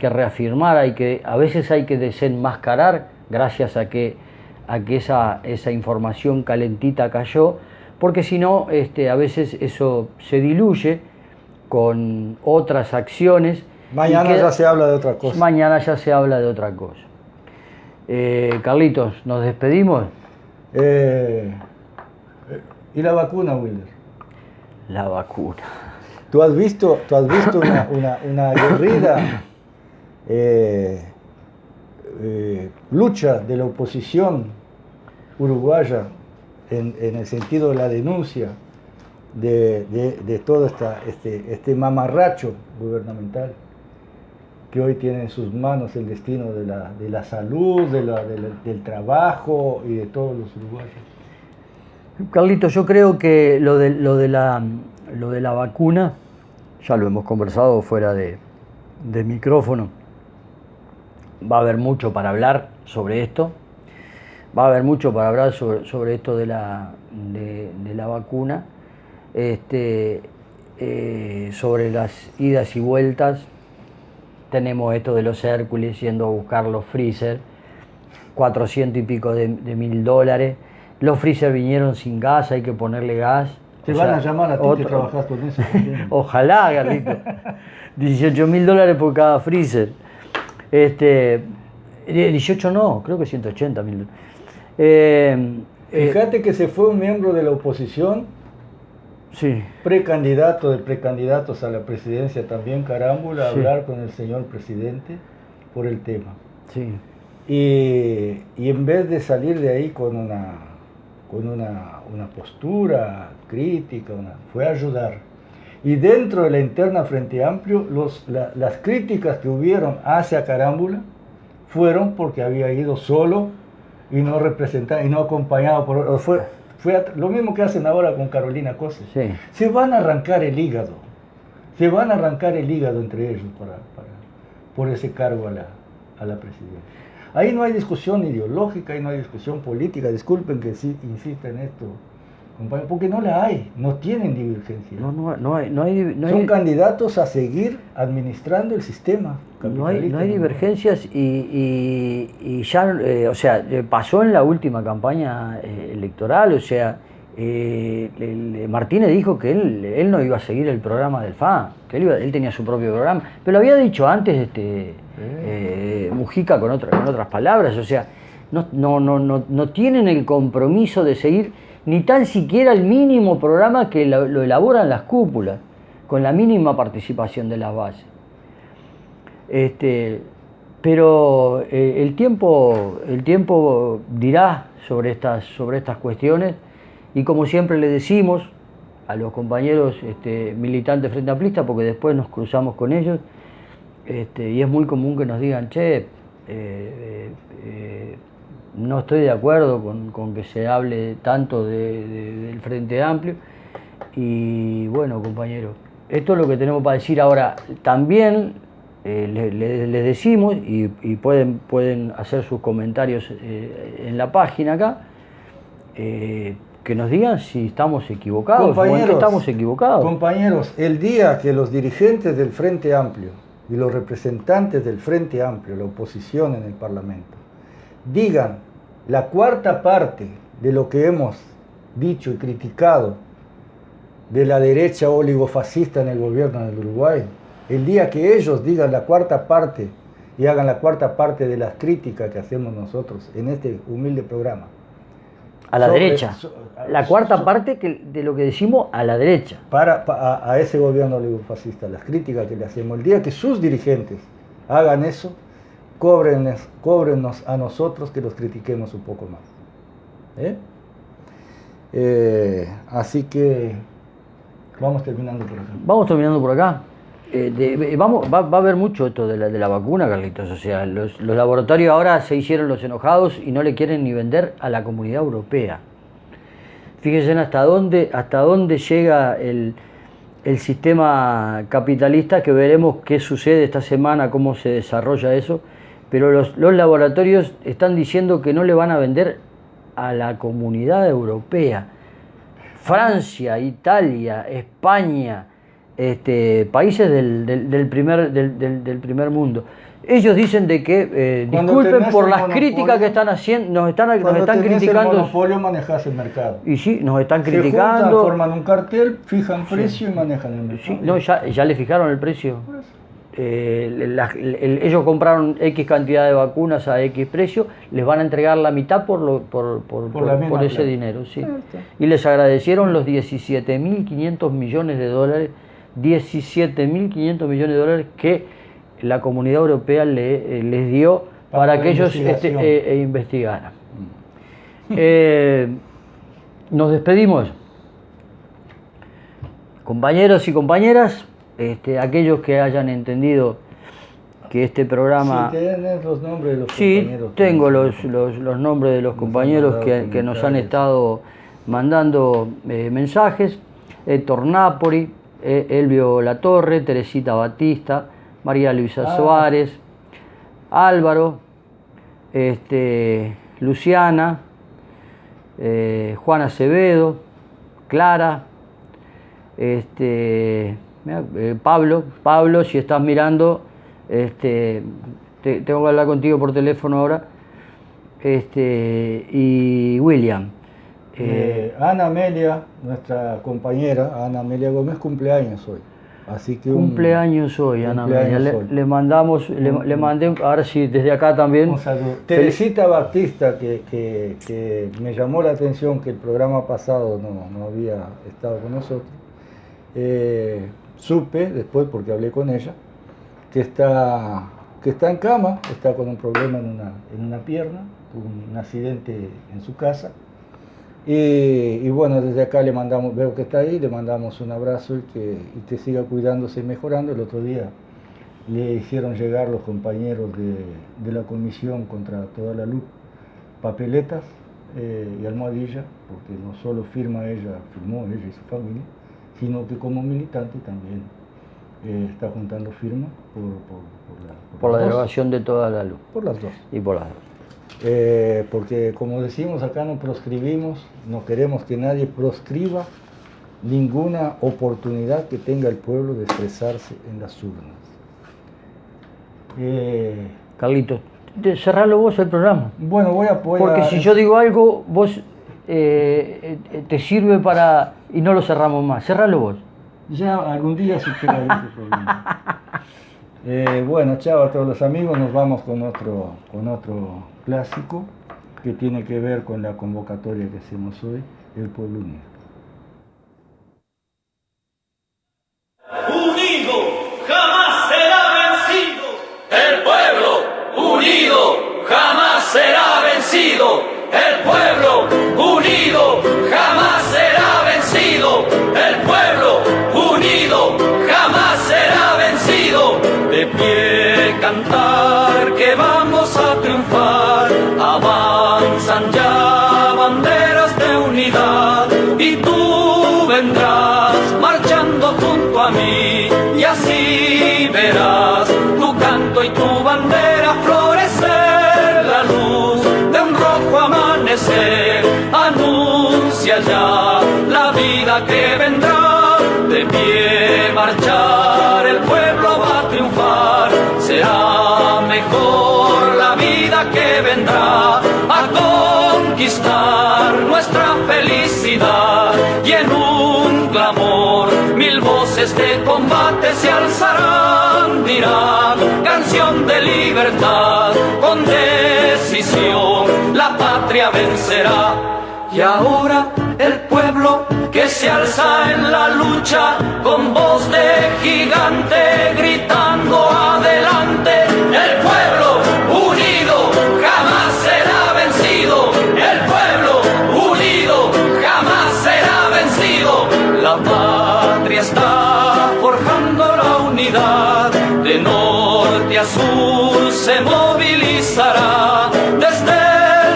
reafirmar, a veces hay que desenmascarar gracias a que esa información calentita cayó, porque si no, a veces eso se diluye con otras acciones. Mañana ya se habla de otra cosa. Mañana ya se habla de otra cosa. Carlitos, ¿nos despedimos? ¿Y la vacuna, Wilder? La vacuna. ¿Tú has visto una aguerrida lucha de la oposición uruguaya en el sentido de la denuncia de todo este mamarracho gubernamental que hoy tiene en sus manos el destino de la salud, del trabajo y de todos los uruguayos? Carlitos, yo creo que lo de la vacuna, ya lo hemos conversado fuera de micrófono, va a haber mucho para hablar sobre esto, sobre esto de la vacuna, sobre las idas y vueltas. Tenemos esto de los Hércules yendo a buscar los freezer, 400 y pico de $1.000. Los freezer vinieron sin gas, hay que ponerle gas. Te van a llamar a ti que trabajás con eso. Ojalá, Carlito. $18.000 por cada freezer. 18 no, creo que 180.000. Fíjate que se fue un miembro de la oposición, sí, precandidato de precandidatos a la presidencia también, Carámbula, a hablar con el señor presidente por el tema. Sí. Y en vez de salir de ahí con una postura crítica, fue a ayudar. Y dentro de la interna Frente Amplio, las críticas que hubieron hacia Carámbula fueron porque había ido solo y no representado y no acompañado por... Fue lo mismo que hacen ahora con Carolina Cose. Sí. Se van a arrancar el hígado. Entre ellos por ese cargo a la presidencia. Ahí no hay discusión ideológica, ahí no hay discusión política. Disculpen que sí insista en esto, compañero, porque no la hay, no tienen divergencia. No hay Son candidatos a seguir administrando el sistema capitalista. No hay divergencias y ya, o sea, pasó en la última campaña electoral, o sea, Martínez dijo que él no iba a seguir el programa del FA, que él tenía su propio programa, pero lo había dicho antes Mujica con otras palabras, o sea, no tienen el compromiso de seguir ni tan siquiera el mínimo programa que lo elaboran las cúpulas, con la mínima participación de las bases. Pero el tiempo dirá sobre estas cuestiones, y como siempre le decimos a los compañeros militantes frente amplistas, porque después nos cruzamos con ellos, y es muy común que nos digan, che, no estoy de acuerdo con que se hable tanto del Frente Amplio. Y bueno, compañeros, esto es lo que tenemos para decir ahora. También les decimos, y pueden hacer sus comentarios en la página acá, que nos digan si estamos equivocados o en qué estamos equivocados. Compañeros, el día que los dirigentes del Frente Amplio y los representantes del Frente Amplio, la oposición en el Parlamento, digan la cuarta parte de lo que hemos dicho y criticado de la derecha oligofascista en el gobierno del Uruguay, el día que ellos digan la cuarta parte y hagan la cuarta parte de las críticas que hacemos nosotros en este humilde programa. A la derecha. La cuarta parte de lo que decimos a la derecha. A ese gobierno oligofascista, las críticas que le hacemos. El día que sus dirigentes hagan eso, cóbrennos a nosotros que los critiquemos un poco más. Así que vamos terminando por acá. Vamos terminando por acá. Va a haber mucho esto de la vacuna, Carlitos. O sea, los laboratorios ahora se hicieron los enojados y no le quieren ni vender a la Comunidad Europea. Fíjense hasta dónde llega el sistema capitalista, que veremos qué sucede esta semana, cómo se desarrolla eso. Pero los laboratorios están diciendo que no le van a vender a la Comunidad Europea. Francia, Italia, España, países del primer mundo. Ellos dicen de que disculpen por las críticas que están haciendo, nos están criticando. El monopolio, manejas el mercado. Y sí, nos están criticando. Se juntan, forman un cartel, fijan precio y manejan el mercado. Sí, no, ya le fijaron el precio. Ellos compraron X cantidad de vacunas a X precio, les van a entregar la mitad por ese dinero. Sí. Y les agradecieron los 17.500 millones de dólares, 17.500 millones de dólares que la Comunidad Europea les dio para que ellos investigaran. Nos despedimos. Compañeros y compañeras, aquellos que hayan entendido que este programa... Sí, ¿tienes los nombres de los compañeros? Sí, tengo los nombres de los compañeros que nos han estado mandando mensajes. Héctor Napoli, Elvio Latorre, Teresita Batista, María Luisa Suárez, Álvaro, Luciana, Juan Acevedo, Clara, Pablo, si estás mirando, tengo que hablar contigo por teléfono ahora, y William. Ana Amelia, nuestra compañera, Ana Amelia Gómez, cumpleaños hoy. Así que cumpleaños hoy, Ana Amelia. Le mandamos, le mandé, ahora sí, desde acá también. Un saludo. Teresita Batista, que me llamó la atención que el programa pasado no había estado con nosotros. Supe después, porque hablé con ella, que está en cama, está con un problema en una pierna, un accidente en su casa. Y bueno, desde acá le mandamos, veo que está ahí, le mandamos un abrazo y que siga cuidándose y mejorando. El otro día le hicieron llegar los compañeros de la Comisión contra toda la Luz papeletas y almohadilla, porque no solo firmó ella y su familia, sino que como militante también está juntando firmas por la derogación de toda la luz. Por las dos. Y por las dos. Porque como decimos acá, no proscribimos, no queremos que nadie proscriba ninguna oportunidad que tenga el pueblo de expresarse en las urnas. Carlitos, cerralo vos el programa. Bueno, voy a poder... Porque si yo digo algo, vos te sirve para... y no lo cerramos más. Cerralo vos. Ya algún día superaré ese problema. Bueno, chao a todos los amigos, nos vamos con otro clásico que tiene que ver con la convocatoria que hacemos hoy, El Pueblo Unido. Unido jamás será vencido. El pueblo unido jamás será vencido. El pueblo unido jamás será vencido. El pueblo unido jamás será vencido. De pie cantar que vamos a triunfar. Avanzan ya banderas de unidad y tú vendrás marchando junto a mí y así verás tu canto y tu bandera florecer. La luz de un rojo amanecer anuncia ya la vida que vendrá. De pie marchar, el pueblo va a triunfar. Será mejor la vida que vendrá a conquistar nuestra felicidad. Y en un clamor, mil voces de combate se alzarán, dirán canción de libertad. Con decisión la patria vencerá. Y ahora el pueblo que se alza en la lucha con voz de gigante gritando adelante. El pueblo unido jamás será vencido. El pueblo unido jamás será vencido. La patria está forjando la unidad. De norte a sur se movilizará. Desde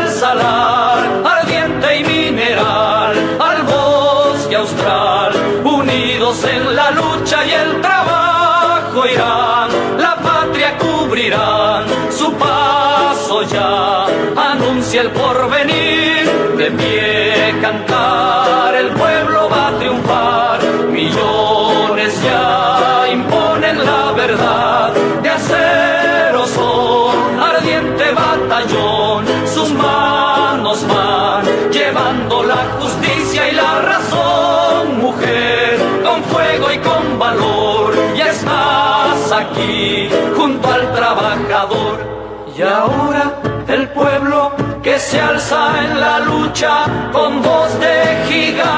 el salar ardiente y mineral al bosque austral, unidos en la lucha y el trabajo irán, la patria cubrirán, su paso ya anuncia el porvenir. De pie cantar, el pueblo va a triunfar, millones ya junto al trabajador. Y ahora el pueblo que se alza en la lucha con voz de gigante